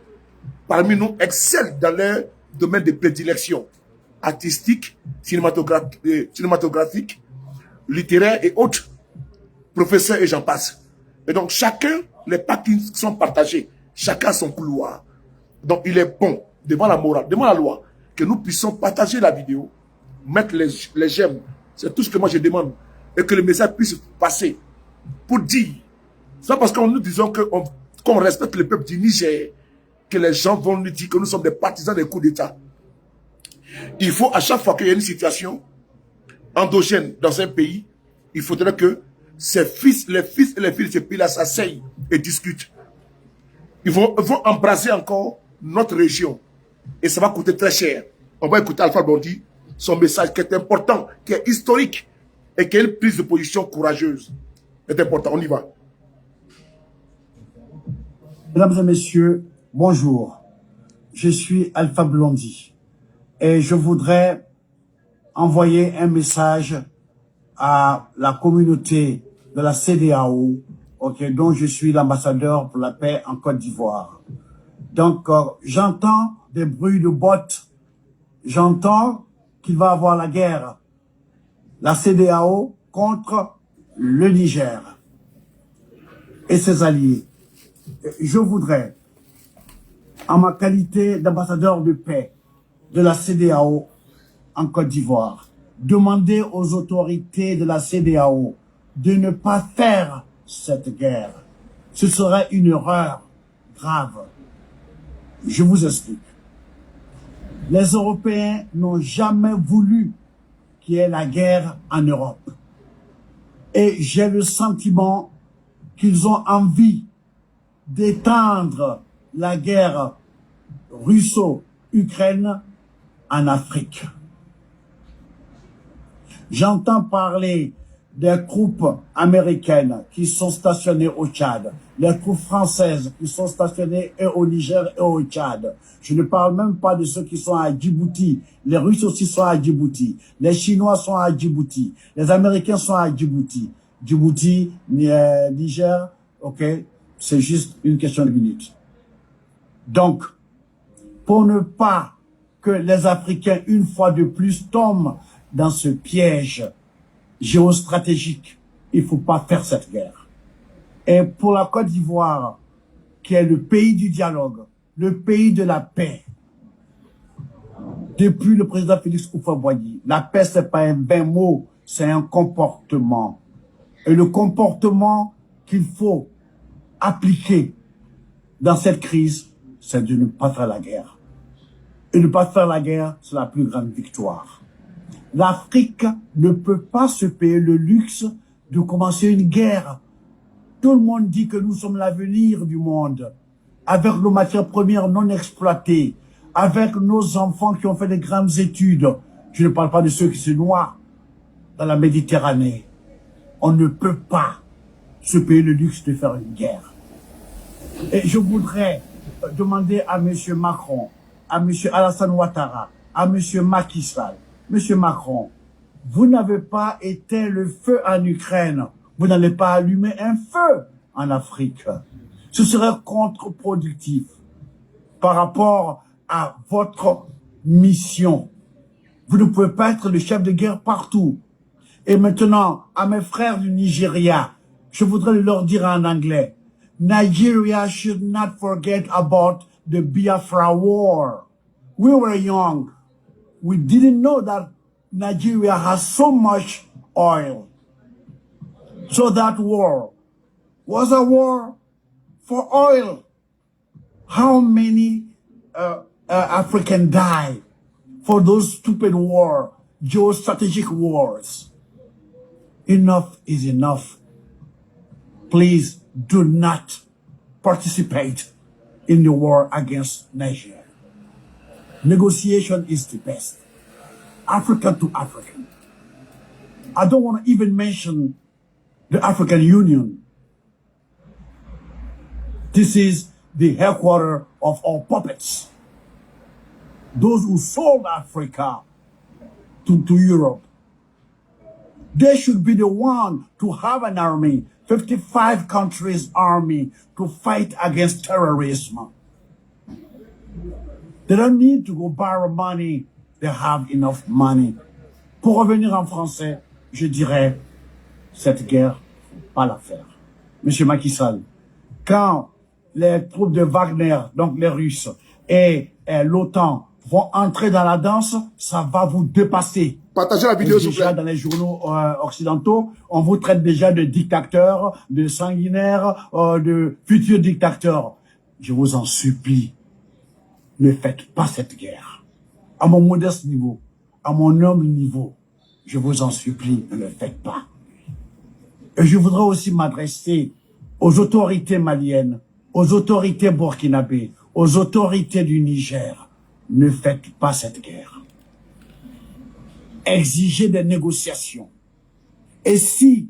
S1: parmi nous excellent dans leur domaine de prédilection artistique, cinématographique, littéraire et autres, professeurs et j'en passe. Et donc chacun, les pas qui sont partagés, chacun son couloir. Donc il est bon, devant la morale, devant la loi, que nous puissions partager la vidéo, mettre les j'aime, c'est tout ce que moi je demande, et que le message puisse passer pour dire, c'est pas parce que nous disons qu'on respecte le peuple du Niger, que les gens vont nous dire que nous sommes des partisans des coups d'État. Il faut, à chaque fois qu'il y a une situation endogène dans un pays, il faudrait que les fils et les filles de ce pays-là s'asseyent et discutent. Ils vont embraser encore notre région. Et ça va coûter très cher. On va écouter Alpha Blondy, son message qui est important, qui est historique, et qui est une prise de position courageuse. C'est important, on y va.
S2: Mesdames et messieurs, bonjour. Je suis Alpha Blondy. Et je voudrais envoyer un message à la communauté de la CEDEAO, dont je suis l'ambassadeur pour la paix en Côte d'Ivoire. Donc, j'entends des bruits de bottes. J'entends qu'il va y avoir la guerre. La CEDEAO contre le Niger et ses alliés. Je voudrais, en ma qualité d'ambassadeur de paix de la CEDEAO en Côte d'Ivoire, demander aux autorités de la CEDEAO de ne pas faire cette guerre. Ce serait une erreur grave. Je vous explique. Les Européens n'ont jamais voulu qu'il y ait la guerre en Europe. Et j'ai le sentiment qu'ils ont envie d'étendre la guerre russo-ukraine en Afrique. J'entends parler des troupes américaines qui sont stationnées au Tchad, les troupes françaises qui sont stationnées et au Niger et au Tchad. Je ne parle même pas de ceux qui sont à Djibouti. Les Russes aussi sont à Djibouti. Les Chinois sont à Djibouti. Les Américains sont à Djibouti. Djibouti, Niger, ok, c'est juste une question de minutes. Donc, pour ne pas que les Africains, une fois de plus, tombent dans ce piège géostratégique, il ne faut pas faire cette guerre. Et pour la Côte d'Ivoire, qui est le pays du dialogue, le pays de la paix, depuis le président Félix Houphouët-Boigny, la paix, c'est pas un vain mot, c'est un comportement. Et le comportement qu'il faut appliquer dans cette crise, c'est de ne pas faire la guerre. Et ne pas faire la guerre, c'est la plus grande victoire. L'Afrique ne peut pas se payer le luxe de commencer une guerre. Tout le monde dit que nous sommes l'avenir du monde, avec nos matières premières non exploitées, avec nos enfants qui ont fait de grandes études. Je ne parle pas de ceux qui se noient dans la Méditerranée. On ne peut pas se payer le luxe de faire une guerre. Et je voudrais demander à M. Macron, à M. Alassane Ouattara, à M. Macky Sall, M. Macron, vous n'avez pas éteint le feu en Ukraine, vous n'allez pas allumer un feu en Afrique. Ce serait contre-productif par rapport à votre mission. Vous ne pouvez pas être le chef de guerre partout. Et maintenant, à mes frères du Nigeria, je voudrais leur dire en anglais, Nigeria should not forget about the Biafra war. We were young. We didn't know that Nigeria has so much oil. So that war was a war for oil. How many Africans died for those stupid wars, geostrategic wars? Enough is enough. Please do not participate in the war against Nigeria. Negotiation is the best. African to African. I don't want to even mention the African Union. This is the headquarters of all puppets. Those who sold Africa to Europe. They should be the one to have an army, 55 countries army, to fight against terrorism. They don't need to go borrow money. They have enough money. Pour revenir en français, je dirais, cette guerre, pas la faire. Monsieur Macky Sall, quand les troupes de Wagner, donc les Russes, et l'OTAN vont entrer dans la danse, ça va vous dépasser.
S1: Partagez la vidéo, s'il vous plaît.
S2: Dans les journaux occidentaux, on vous traite déjà de dictateurs, de sanguinaires, de futurs dictateurs. Je vous en supplie, ne faites pas cette guerre. À mon modeste niveau, à mon humble niveau, je vous en supplie, ne le faites pas. Et je voudrais aussi m'adresser aux autorités maliennes, aux autorités burkinabées, aux autorités du Niger. Ne faites pas cette guerre. Exigez des négociations. Et si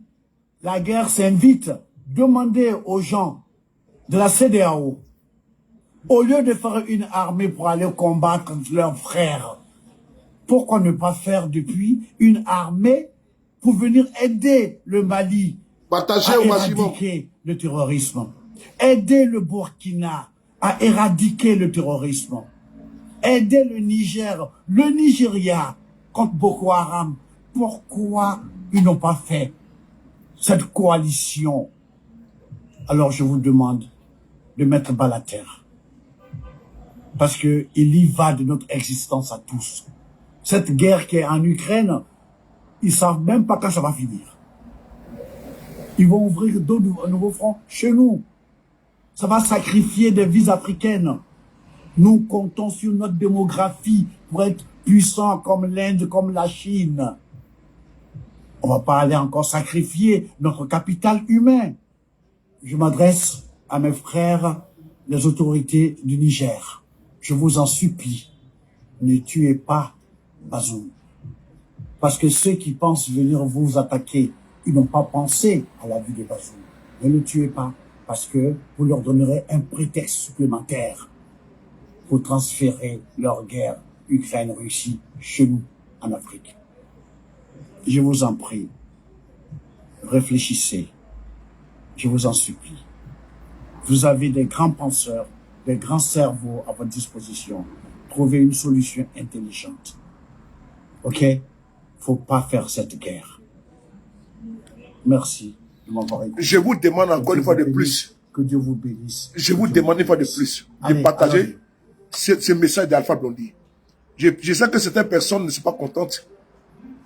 S2: la guerre s'invite, demandez aux gens de la CEDEAO, au lieu de faire une armée pour aller combattre leurs frères, pourquoi ne pas faire depuis une armée pour venir aider le Mali à éradiquer le terrorisme, aider le Burkina à éradiquer le terrorisme, aider le Niger, le Nigeria contre Boko Haram. Pourquoi ils n'ont pas fait cette coalition? Alors je vous demande de mettre bas la terre. Parce que il y va de notre existence à tous. Cette guerre qui est en Ukraine, ils savent même pas quand ça va finir. Ils vont ouvrir un nouveau front chez nous. Ça va sacrifier des vies africaines. Nous comptons sur notre démographie pour être puissants comme l'Inde, comme la Chine. On va pas aller encore sacrifier notre capital humain. Je m'adresse à mes frères, les autorités du Niger. Je vous en supplie, ne tuez pas Bazoum. Parce que ceux qui pensent venir vous attaquer, ils n'ont pas pensé à la vie de Bazoum. Ne le tuez pas, parce que vous leur donnerez un prétexte supplémentaire pour transférer leur guerre Ukraine-Russie chez nous, en Afrique. Je vous en prie, réfléchissez. Je vous en supplie. Vous avez des grands penseurs, des grands cerveaux à votre disposition. Trouvez une solution intelligente. OK? Faut pas faire cette guerre. Merci de m'avoir écouté.
S1: Je vous demande encore une fois de plus.
S2: Que Dieu vous bénisse.
S1: Je vous demande une fois de plus de partager ce message d'Alpha Blondy. Je sais que certaines personnes ne sont pas contentes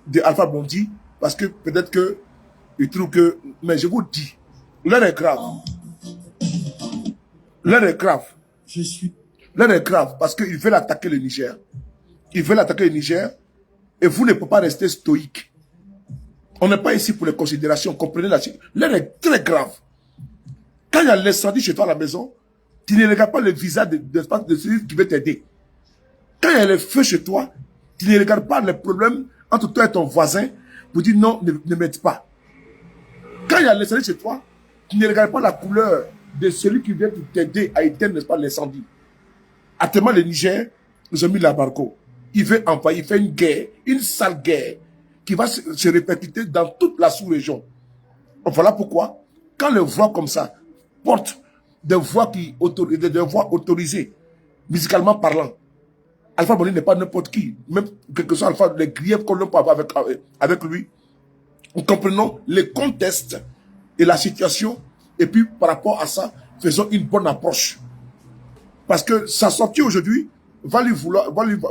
S1: de Alpha Blondy parce que peut-être que ils trouvent que... Mais je vous dis, l'heure est grave. L'heure est grave. L'heure est grave parce qu'ils veulent attaquer le Niger. Ils veulent attaquer le Niger et vous ne pouvez pas rester stoïque. On n'est pas ici pour les considérations. Comprenez la situation. L'heure est très grave. Quand il y a l'incendie chez toi à la maison, tu ne regardes pas le visage de celui qui veut t'aider. Quand il y a le feu chez toi, tu ne regardes pas les problèmes entre toi et ton voisin pour dire non, ne m'aide pas. Quand il y a l'incendie chez toi, tu ne regardes pas la couleur de celui qui vient t'aider à éteindre, n'est-ce pas, l'incendie. Actuellement, le Niger, nous avons mis l'embargo. Il veut envahir, il fait une guerre, une sale guerre, qui va se répercuter dans toute la sous-région. Voilà pourquoi, quand les voix comme ça portent des voix autorisées, musicalement parlant, Alpha Blondy n'est pas n'importe qui, même quel que soit Alpha, les griefs qu'on peut avoir avec lui, nous comprenons les contextes et la situation, et puis par rapport à ça, faisons une bonne approche. Parce que sa sortie aujourd'hui va lui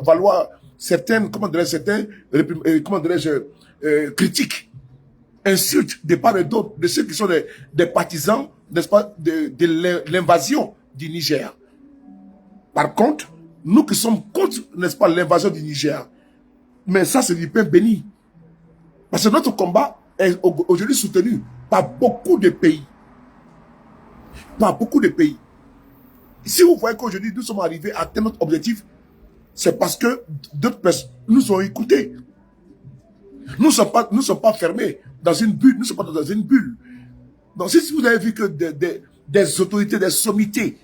S1: valoir certaines, critiques, insultes de part et d'autre, de ceux qui sont des partisans, n'est-ce pas, de l'invasion du Niger. Par contre, nous qui sommes contre, n'est-ce pas, l'invasion du Niger, mais ça c'est du pain béni. Parce que notre combat est aujourd'hui soutenu par beaucoup de pays. Par beaucoup de pays. Si vous voyez qu'aujourd'hui nous sommes arrivés à atteindre notre objectif, c'est parce que d'autres personnes nous ont écoutés. Nous ne sommes pas fermés dans une bulle. Nous ne sommes pas dans une bulle. Donc si vous avez vu que des autorités, des sommités,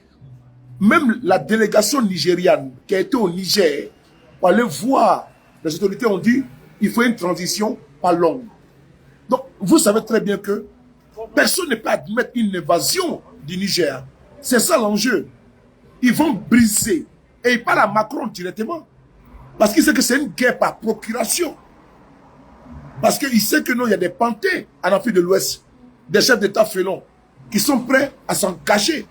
S1: même la délégation nigériane qui a été au Niger, pour aller voir, les autorités ont dit il faut une transition pas longue. Donc vous savez très bien que personne ne peut admettre une invasion du Niger. C'est ça l'enjeu. Ils vont briser. Et ils parlent à Macron directement. Parce qu'il sait que c'est une guerre par procuration. Parce qu'il sait que non, il y a des panthères en Afrique de l'Ouest, des chefs d'État félons, qui sont prêts à s'engager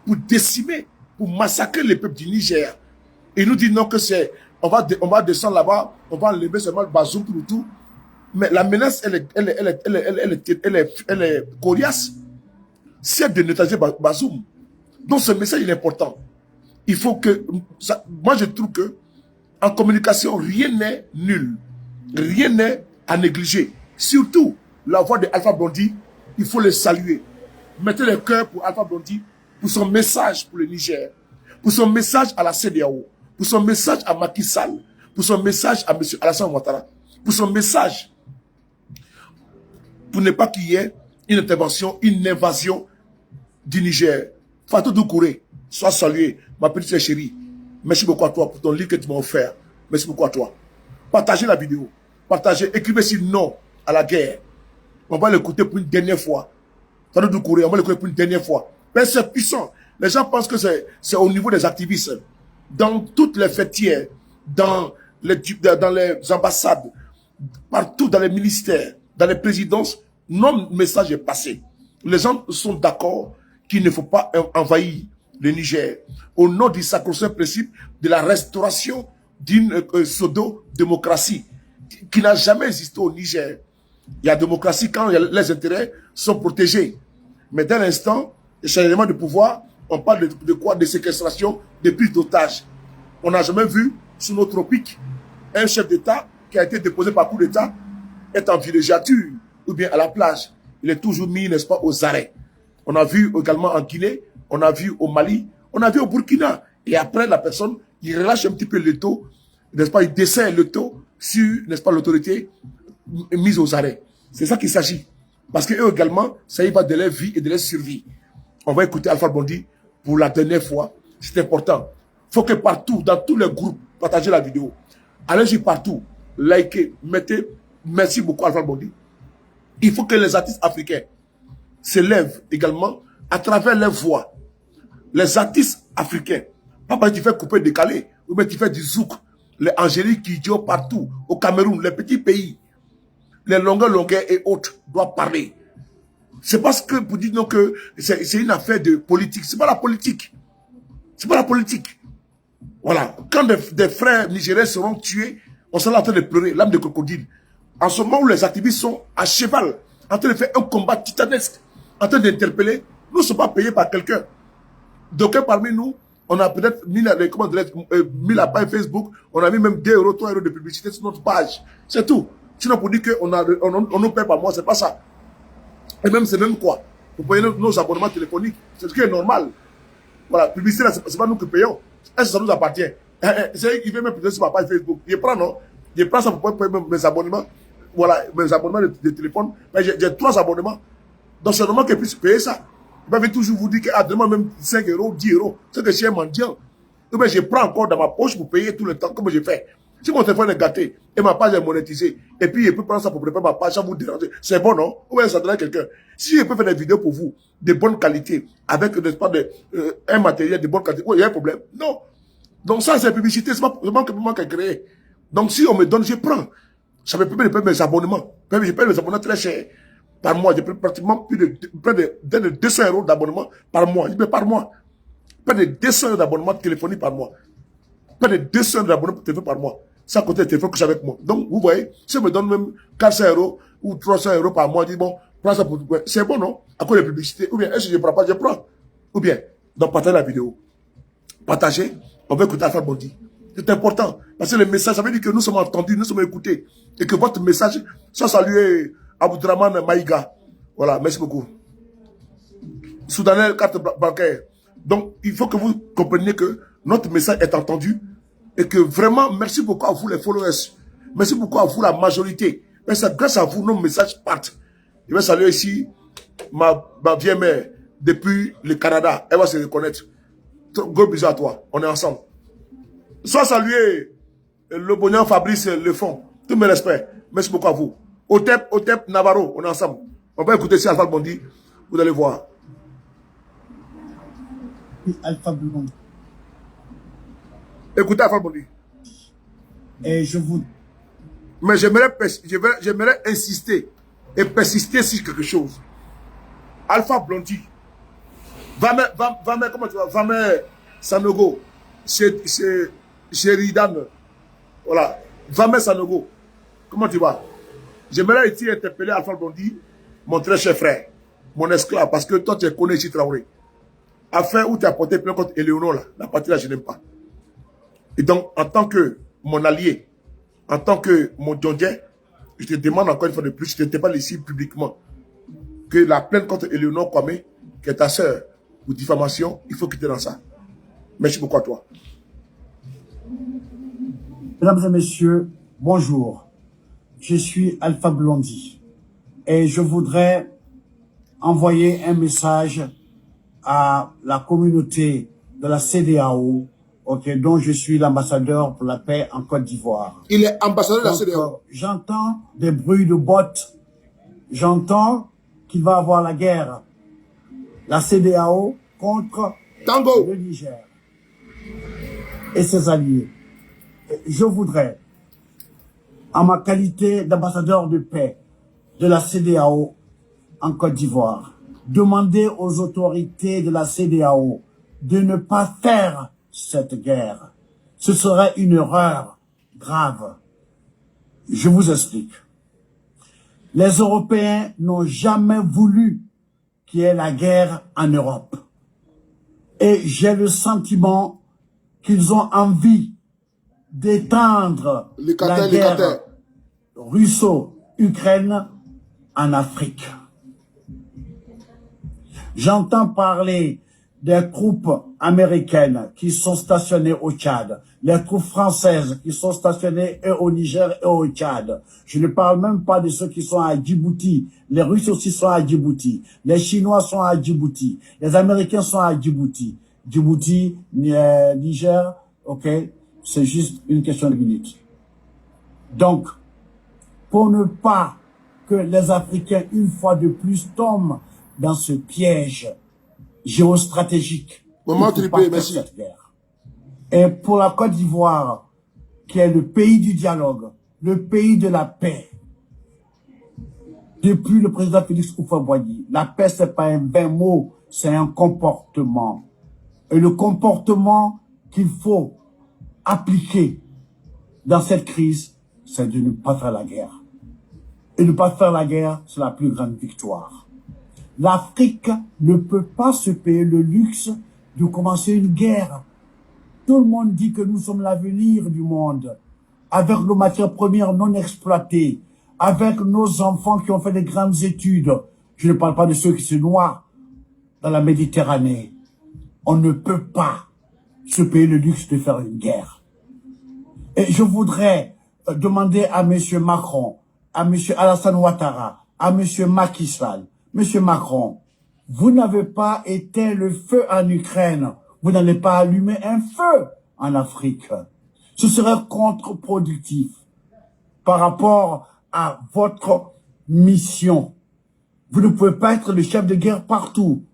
S1: pour décimer, pour massacrer les peuples du Niger. Et il nous dit non que c'est, on va descendre là-bas, on va enlever seulement le Bazoum pour tout. Mais la menace, elle est coriace. C'est de neutraliser Bazoum. Donc ce message il est important. Il faut que, moi je trouve que en communication, rien n'est nul. Rien n'est à négliger. Surtout la voix de Alpha Blondy, il faut le saluer. Mettez le cœur pour Alpha Blondy, pour son message pour le Niger, pour son message à la CEDEAO, pour son message à Macky Sall, pour son message à M. Alassane Ouattara, pour son message pour ne pas qu'il y ait une intervention, une invasion du Niger. Fatou Doucouré, sois salué, ma petite chérie. Merci beaucoup à toi pour ton livre que tu m'as offert. Merci beaucoup à toi. Partagez la vidéo. Partagez, écrivez si non à la guerre. On va l'écouter pour une dernière fois. Fatou Doucouré, on va l'écouter pour une dernière fois. Mais c'est puissant. Les gens pensent que c'est au niveau des activistes. Dans toutes les fêtières, dans les ambassades, partout dans les ministères, dans les présidences, notre message est passé. Les gens sont d'accord qu'il ne faut pas envahir le Niger au nom du sacro-saint principe de la restauration d'une pseudo-démocratie qui n'a jamais existé au Niger. Il y a démocratie quand les intérêts sont protégés. Mais dès l'instant, le changement de pouvoir, on parle de quoi? De séquestration, de prise d'otages. On n'a jamais vu sous nos tropiques un chef d'État qui a été déposé par coup d'État est en villégiature ou bien à la plage. Il est toujours mis, n'est-ce pas, aux arrêts. On a vu également en Guinée, on a vu au Mali, on a vu au Burkina. Et après, la personne, il relâche un petit peu le taux, n'est-ce pas, il dessert le taux sur, n'est-ce pas, l'autorité mise aux arrêts. C'est ça qu'il s'agit. Parce qu'eux également, ça y va de leur vie et de leur survie. On va écouter Alpha Blondy pour la dernière fois. C'est important. Il faut que partout, dans tous les groupes, partagez la vidéo. Allez-y partout, likez, mettez. Merci beaucoup Alpha Blondy. Il faut que les artistes africains s'élèvent également à travers leur voix. Les artistes africains, pas parce que tu fais couper décalé, ou bien tu fais du zouk, les Angélique Kidjo partout, au Cameroun, les petits pays, les longueurs et autres doivent parler. C'est parce que vous dites non que c'est une affaire de politique. C'est pas la politique. C'est pas la politique. Voilà. Quand des frères nigériens seront tués, on sera en train de pleurer, l'âme de crocodile. En ce moment où les activistes sont à cheval, en train de faire un combat titanesque, en train d'interpeller, nous ne sommes pas payés par quelqu'un. D'aucuns parmi nous, on a peut-être mis la page Facebook, on a mis même 2 euros, 3 euros de publicité sur notre page. C'est tout. Sinon, pour dire qu'on nous paie par mois, c'est pas ça. Et même, c'est même quoi? Vous payez nos abonnements téléphoniques. C'est ce qui est normal. Voilà, publicité, c'est pas nous qui payons. Est-ce que ça nous appartient? C'est eux qui viennent même publier sur ma page Facebook. Je prends, non? Je prends ça pour payer mes abonnements. Voilà, mes abonnements de téléphone. Mais j'ai 3 abonnements. Donc, c'est normal qu'ils puissent payer ça. Ils peuvent toujours vous dire que, demain même 5 euros, 10 euros. C'est que je suis un mendiant. Et bien, je prends encore dans ma poche pour payer tout le temps, comme je fais. Si mon téléphone est gâté et ma page est monétisée, et puis je peux prendre ça pour préparer ma page sans vous déranger, c'est bon, non? Ou bien ça donne à quelqu'un. Si je peux faire des vidéos pour vous, de bonne qualité, avec un matériel de bonne qualité, il y a un problème? Non. Donc ça, c'est publicité, c'est pas moi qui ai créé. Donc si on me donne, je prends. Ça me permet de payer mes abonnements. Je paye mes abonnements très chers. Par mois, je paye pratiquement près de 200 euros d'abonnement par mois. Je paye par mois. Près de 200 euros d'abonnement téléphonique par mois. Près de 200 euros d'abonnement téléphonique par mois. Ça coûte le téléphone que j'ai avec moi. Donc, vous voyez, si on me donne même 400 euros ou 300 euros par mois, je dis bon, prends ça pour tout. C'est bon, non? À cause de la publicité. Ou bien, est-ce que je ne prends pas, je prends. Ou bien, donc partagez la vidéo. Partagez, on va écouter Alpha Blondy. C'est important. Parce que le message, ça veut dire que nous sommes entendus, nous sommes écoutés. Et que votre message soit salué Aboudraman Maïga. Voilà, merci beaucoup. Soudanais, carte bancaire. Donc, il faut que vous compreniez que notre message est entendu. Et que vraiment, merci beaucoup à vous les followers. Merci beaucoup à vous la majorité. Mais c'est grâce à vous, nos messages partent. Je vais saluer ici ma vieille mère depuis le Canada. Elle va se reconnaître. Gros bisous à toi. On est ensemble. Sois salué le Bognan Fabrice Lefond. Tous mes respects. Merci beaucoup à vous. Otep Navarro. On est ensemble. On va écouter ici Alpha Blondy. Vous allez voir.
S2: Alpha Blondy.
S1: Écoutez Alpha Blondy.
S2: Et je vous...
S1: Mais j'aimerais insister et persister sur quelque chose. Alpha Blondy. Comment tu vas? Vame Sanogo. C'est Sheridan. Voilà. Vame Sanogo. Comment tu vas? J'aimerais ici interpeller Alpha Blondy, mon très cher frère, mon esclave, parce que toi tu connais ici Traoré. Afin où tu as porté plainte contre Éléonore, là, la partie là, je n'aime pas. Et donc, en tant que mon allié, en tant que mon djondje, je te demande encore une fois de plus, je ne t'ai pas laissé publiquement, que la plainte contre Éléonore Kwame, qui est ta sœur, pour diffamation, il faut quitter dans ça. Merci beaucoup à toi.
S2: Mesdames et messieurs, bonjour. Je suis Alpha Blondy et je voudrais envoyer un message à la communauté de la CEDEAO, dont je suis l'ambassadeur pour la paix en Côte d'Ivoire.
S1: Il est ambassadeur de la CEDEAO.
S2: J'entends des bruits de bottes. J'entends qu'il va y avoir la guerre. La CEDEAO contre
S1: Tango.
S2: le Niger et ses alliés. Je voudrais, en ma qualité d'ambassadeur de paix de la CEDEAO en Côte d'Ivoire, demander aux autorités de la CEDEAO de ne pas faire cette guerre. Ce serait une erreur grave. Je vous explique. Les Européens n'ont jamais voulu qu'il y ait la guerre en Europe. Et j'ai le sentiment qu'ils ont envie d'étendre la guerre russo-ukraine en Afrique. J'entends parler des troupes américaines qui sont stationnées au Tchad, les troupes françaises qui sont stationnées et au Niger et au Tchad. Je ne parle même pas de ceux qui sont à Djibouti. Les Russes aussi sont à Djibouti. Les Chinois sont à Djibouti. Les Américains sont à Djibouti. Djibouti, Niger, ok, c'est juste une question de minutes. Donc, pour ne pas que les Africains, une fois de plus, tombent dans ce piège géostratégique,
S1: Maman Trippé, merci.
S2: Cette guerre. Et pour la Côte d'Ivoire, qui est le pays du dialogue, le pays de la paix, depuis le président Félix Houphouët-Boigny, la paix, c'est pas un vain mot, c'est un comportement. Et le comportement qu'il faut appliquer dans cette crise, c'est de ne pas faire la guerre. Et ne pas faire la guerre, c'est la plus grande victoire. L'Afrique ne peut pas se payer le luxe de commencer une guerre. Tout le monde dit que nous sommes l'avenir du monde, avec nos matières premières non exploitées, avec nos enfants qui ont fait des grandes études. Je ne parle pas de ceux qui se noient dans la Méditerranée. On ne peut pas se payer le luxe de faire une guerre. Et je voudrais demander à M. Macron, à M. Alassane Ouattara, à M. Macky Sall, M. Macron, vous n'avez pas éteint le feu en Ukraine. Vous n'allez pas allumer un feu en Afrique. Ce serait contre-productif par rapport à votre mission. Vous ne pouvez pas être le chef de guerre partout.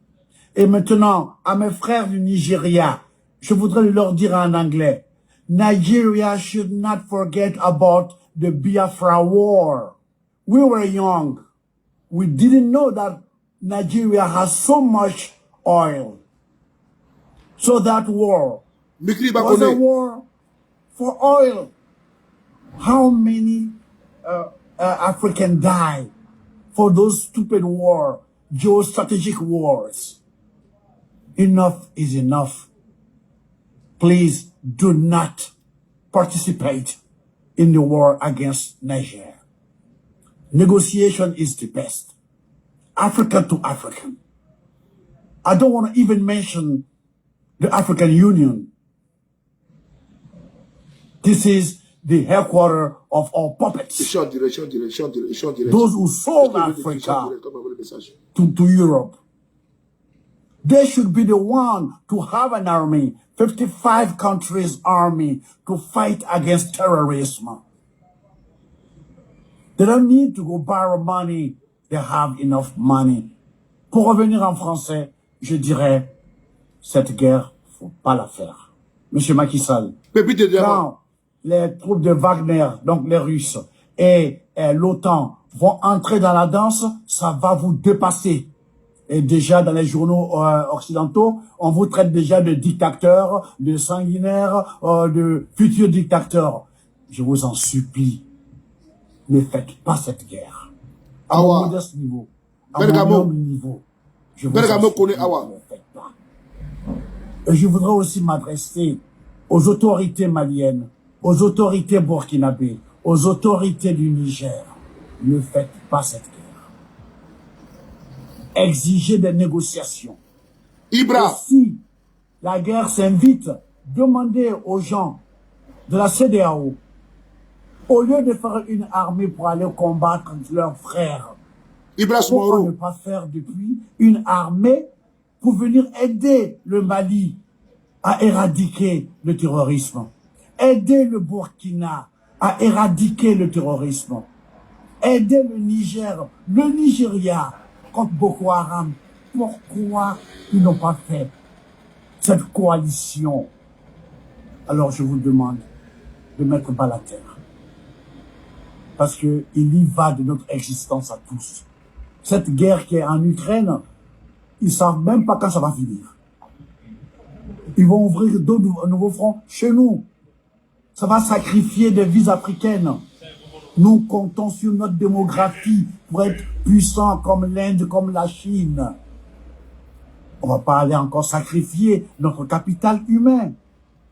S2: Et maintenant, à mes frères du Nigeria, je voudrais leur dire en anglais, Nigeria should not forget about the Biafra war. We were young. We didn't know that Nigeria has so much oil. So that war was a war for oil. How many Africans died for those stupid wars, geostrategic wars? Enough is enough. Please do not participate in the war against Niger. Negotiation is the best. African to African. I don't want to even mention the African Union. This is the headquarters of all puppets. Those who sold Africa to Europe. They should be the one to have an army, 55 countries army, to fight against terrorism. They don't need to go borrow money. They have enough money. Pour revenir en français, je dirais, cette guerre, faut pas la faire. Monsieur Macky Sall, quand les troupes de Wagner, donc les Russes, et l'OTAN vont entrer dans la danse, ça va vous dépasser. Et déjà, dans les journaux occidentaux, on vous traite déjà de dictateurs, de sanguinaires, de futurs dictateurs. Je vous en supplie, ne faites pas cette guerre. À mon modeste niveau, à mon humble niveau, je vous en supplie, ne faites pas. Et je voudrais aussi m'adresser aux autorités maliennes, aux autorités burkinabées, aux autorités du Niger. Ne faites pas cette guerre. Exigez des négociations.
S1: Ibra.
S2: Et si la guerre s'invite, demandez aux gens de la CEDEAO, au lieu de faire une armée pour aller combattre leurs frères, pourquoi ne pas faire depuis une armée pour venir aider le Mali à éradiquer le terrorisme, aider le Burkina à éradiquer le terrorisme, aider le Niger, le Nigeria contre Boko Haram. Pourquoi ils n'ont pas fait cette coalition? Alors je vous demande de mettre bas la terre. Parce que il y va de notre existence à tous. Cette guerre qui est en Ukraine, ils savent même pas quand ça va finir. Ils vont ouvrir d'autres nouveaux fronts chez nous. Ça va sacrifier des vies africaines. Nous comptons sur notre démographie pour être puissants comme l'Inde, comme la Chine. On va pas aller encore sacrifier notre capital humain.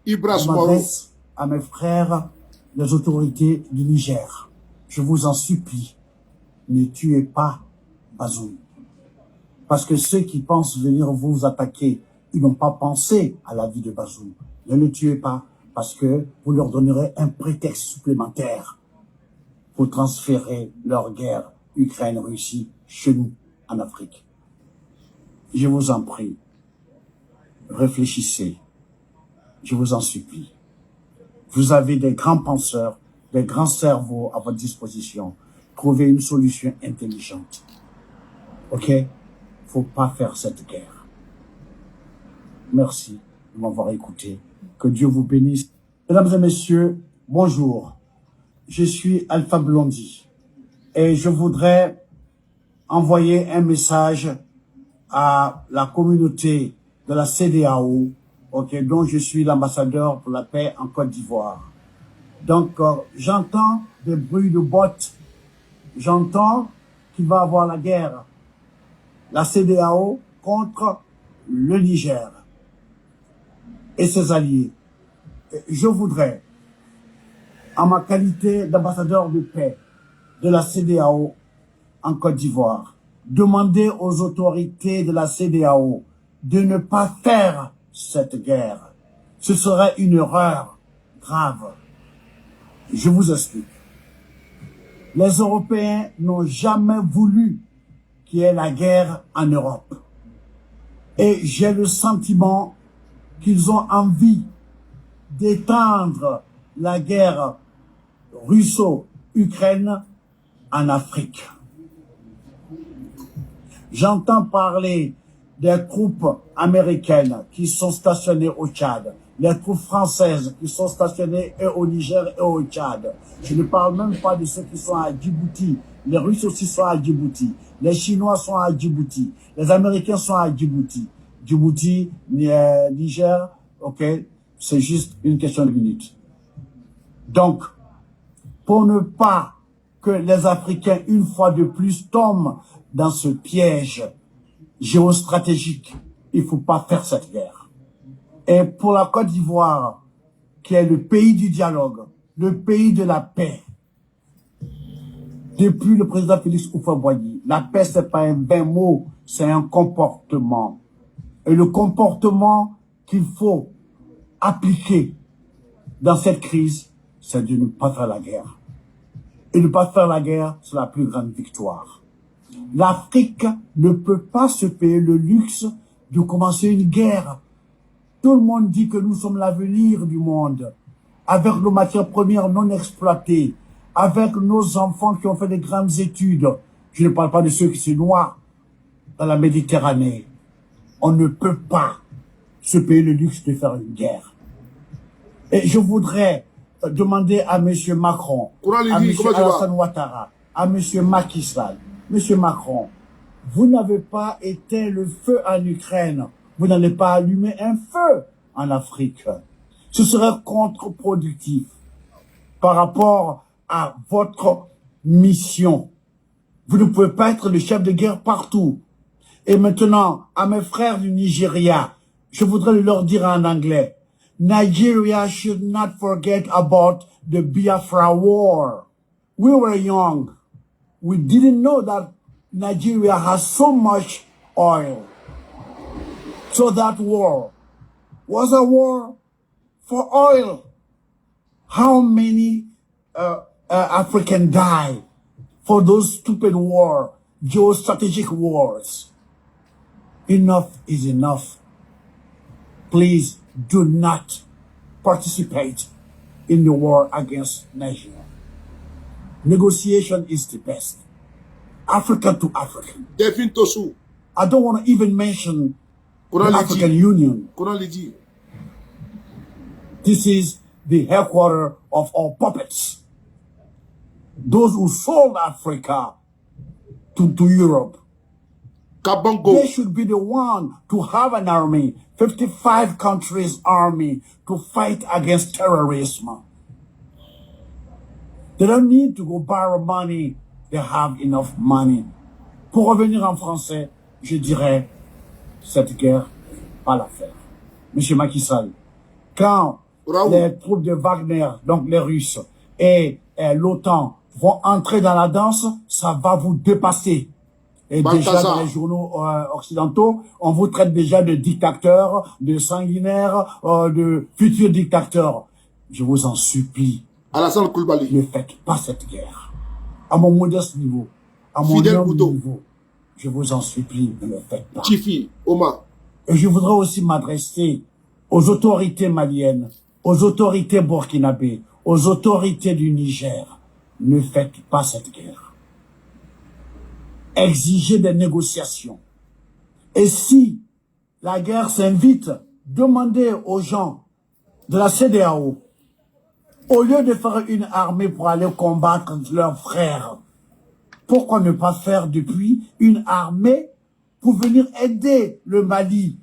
S2: Je m'adresse à mes frères, les autorités du Niger. Je vous en supplie, ne tuez pas Bazoum. Parce que ceux qui pensent venir vous attaquer, ils n'ont pas pensé à la vie de Bazoum. Ne le tuez pas. parce que vous leur donnerez un prétexte supplémentaire pour transférer leur guerre Ukraine-Russie chez nous, en Afrique. Je vous en prie, réfléchissez, je vous en supplie. Vous avez des grands penseurs, des grands cerveaux à votre disposition. Trouvez une solution intelligente. Ok? Faut pas faire cette guerre. Merci de m'avoir écouté. Que Dieu vous bénisse. Mesdames et messieurs, bonjour. Je suis Alpha Blondy et je voudrais envoyer un message à la communauté de la CEDEAO, dont je suis l'ambassadeur pour la paix en Côte d'Ivoire. Donc, j'entends des bruits de bottes. J'entends qu'il va y avoir la guerre. La CEDEAO contre le Niger et ses alliés. Je voudrais, en ma qualité d'ambassadeur de paix de la CEDEAO en Côte d'Ivoire, demander aux autorités de la CEDEAO de ne pas faire cette guerre. Ce serait une erreur grave. Je vous explique. Les Européens n'ont jamais voulu qu'il y ait la guerre en Europe. Et j'ai le sentiment qu'ils ont envie d'étendre la guerre russo-ukraine en Afrique. J'entends parler des troupes américaines qui sont stationnées au Tchad, les troupes françaises qui sont stationnées et au Niger et au Tchad. Je ne parle même pas de ceux qui sont à Djibouti. Les Russes aussi sont à Djibouti. Les Chinois sont à Djibouti. Les Américains sont à Djibouti. Djibouti, Niger, c'est juste une question de minutes. Donc, pour ne pas que les Africains, une fois de plus, tombent dans ce piège géostratégique, il ne faut pas faire cette guerre. Et pour la Côte d'Ivoire, qui est le pays du dialogue, le pays de la paix, depuis le président Félix Houphouët-Boigny, la paix, c'est pas un vain mot, c'est un comportement. Et le comportement qu'il faut appliquer dans cette crise, c'est de ne pas faire la guerre. Et ne pas faire la guerre, c'est la plus grande victoire. L'Afrique ne peut pas se payer le luxe de commencer une guerre. Tout le monde dit que nous sommes l'avenir du monde, avec nos matières premières non exploitées, avec nos enfants qui ont fait des grandes études. Je ne parle pas de ceux qui se noient dans la Méditerranée. On ne peut pas se payer le luxe de faire une guerre. Et je voudrais demander à M. Macron, à M. Alassane Ouattara, à M. Macky Sall, M. Macron, vous n'avez pas éteint le feu en Ukraine. Vous n'allez pas allumer un feu en Afrique. Ce serait contre-productif par rapport à votre mission. Vous ne pouvez pas être le chef de guerre partout. Et maintenant, à mes frères du Nigeria, je voudrais leur dire en anglais, Nigeria should not forget about the Biafra war. We were young. We didn't know that Nigeria has so much oil. So that war was a war for oil. How many Africans died for those stupid wars, geostrategic wars? Enough is enough. Please do not participate in the war against Nigeria. Negotiation is the best. African to African.
S1: Delphine Tossou.
S2: I don't want to even mention the African Union. This is the headquarters of all puppets. Those who sold Africa to Europe.
S1: Kabongo.
S2: They should be the one to have an army, 55 countries army, to fight against terrorism. They don't need to go borrow money. They have enough money. Pour revenir en français, je dirais, cette guerre, pas la faire. Monsieur Macky Sall, quand les troupes de Wagner, donc les Russes, et l'OTAN vont entrer dans la danse, ça va vous dépasser. Et déjà dans les journaux occidentaux, on vous traite déjà de dictateurs, de sanguinaires, de futurs dictateurs. Je vous en supplie.
S1: Alassane Koulibaly.
S2: Ne faites pas cette guerre. À mon modeste niveau, à mon
S1: Fidel
S2: humble
S1: Boudo.
S2: niveau, je vous en supplie, ne le faites pas.
S1: Tifi, Omar.
S2: Et je voudrais aussi m'adresser aux autorités maliennes, aux autorités burkinabées, aux autorités du Niger. Ne faites pas cette guerre. Exigez des négociations. Et si la guerre s'invite, demandez aux gens de la CEDEAO, au lieu de faire une armée pour aller combattre leurs frères, pourquoi ne pas faire depuis une armée pour venir aider le Mali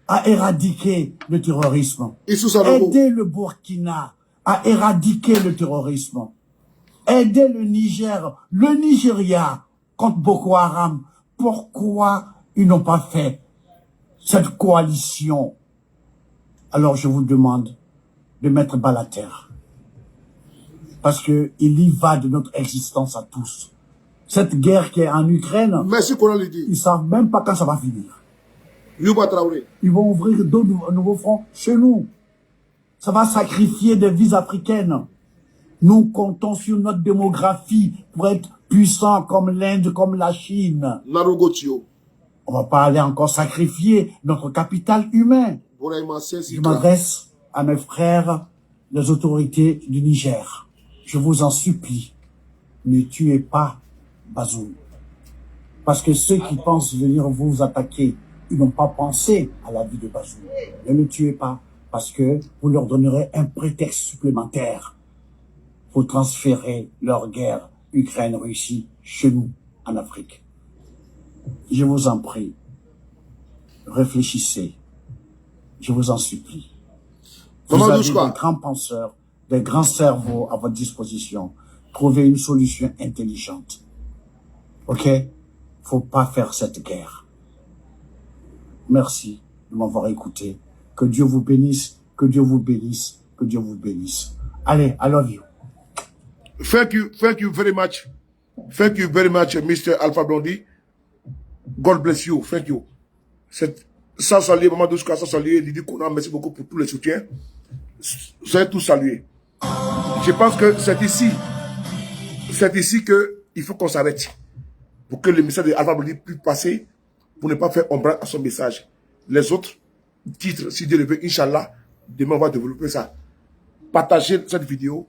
S2: à éradiquer le terrorisme, aider le Burkina à éradiquer le terrorisme, aider le Niger, le Nigeria contre Boko Haram. Pourquoi ils n'ont pas fait cette coalition? Alors je vous demande de mettre bas la terre. Parce que il y va de notre existence à tous. Cette guerre qui est en Ukraine,
S1: merci qu'on le dit.
S2: Ils savent même pas quand ça va finir.
S1: Yuba Traoré.
S2: Ils vont ouvrir d'autres nouveaux fronts chez nous. Ça va sacrifier des vies africaines. Nous comptons sur notre démographie pour être puissants comme l'Inde, comme la Chine.
S1: Narugotio.
S2: On va pas aller encore sacrifier notre capital humain. Je m'adresse à mes frères, les autorités du Niger. Je vous en supplie, ne tuez pas Bazoum. Parce que ceux qui pensent venir vous attaquer, ils n'ont pas pensé à la vie de Bazoum. Ne le tuez pas, parce que vous leur donnerez un prétexte supplémentaire pour transférer leur guerre Ukraine-Russie chez nous, en Afrique. Je vous en prie, réfléchissez. Je vous en supplie. Vous avez des grands penseurs, des grands cerveaux à votre disposition. Trouvez une solution intelligente. Ok? Faut pas faire cette guerre. Merci de m'avoir écouté. Que Dieu vous bénisse, que Dieu vous bénisse, que Dieu vous bénisse. Allez, I love you.
S1: Thank you very much. Thank you very much, Mr. Alpha Blondy. God bless you. Thank you. Ça saluer, Maman Douchka, ça saluer, Lydie Kona, merci beaucoup pour tous les soutiens. Soyez tous salués. Je pense que c'est ici qu'il faut qu'on s'arrête. Pour que le message de Alpha Blondy puisse passer, pour ne pas faire ombrage à son message. Les autres titres, si Dieu le veut, Inch'Allah, demain on va développer ça. Partagez cette vidéo.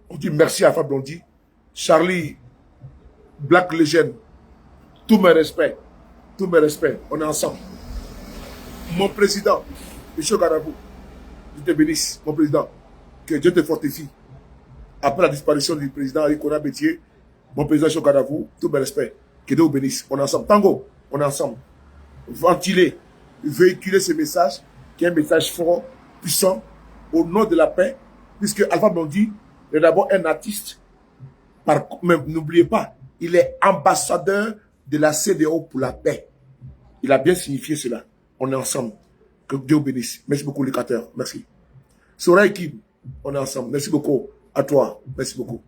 S1: On dit merci à Alpha Blondy. Charlie, Black Legend, tous mes respects. Tous mes respects. On est ensemble. Mon président, M. Gadabou, je te bénisse, mon président. Que Dieu te fortifie. Après la disparition du président Rikona Bétier, mon président M. Gadabou, tous mes respects. Que Dieu vous bénisse. On est ensemble. Tango, on est ensemble. Ventiler, véhiculer ce message, qui est un message fort, puissant, au nom de la paix, puisque Alpha Blondy est d'abord un artiste. Mais n'oubliez pas, il est ambassadeur de la CEDEAO pour la paix. Il a bien signifié cela. On est ensemble. Que Dieu vous bénisse. Merci beaucoup, les capteurs. Merci. Soraï Kim, on est ensemble. Merci beaucoup à toi. Merci beaucoup.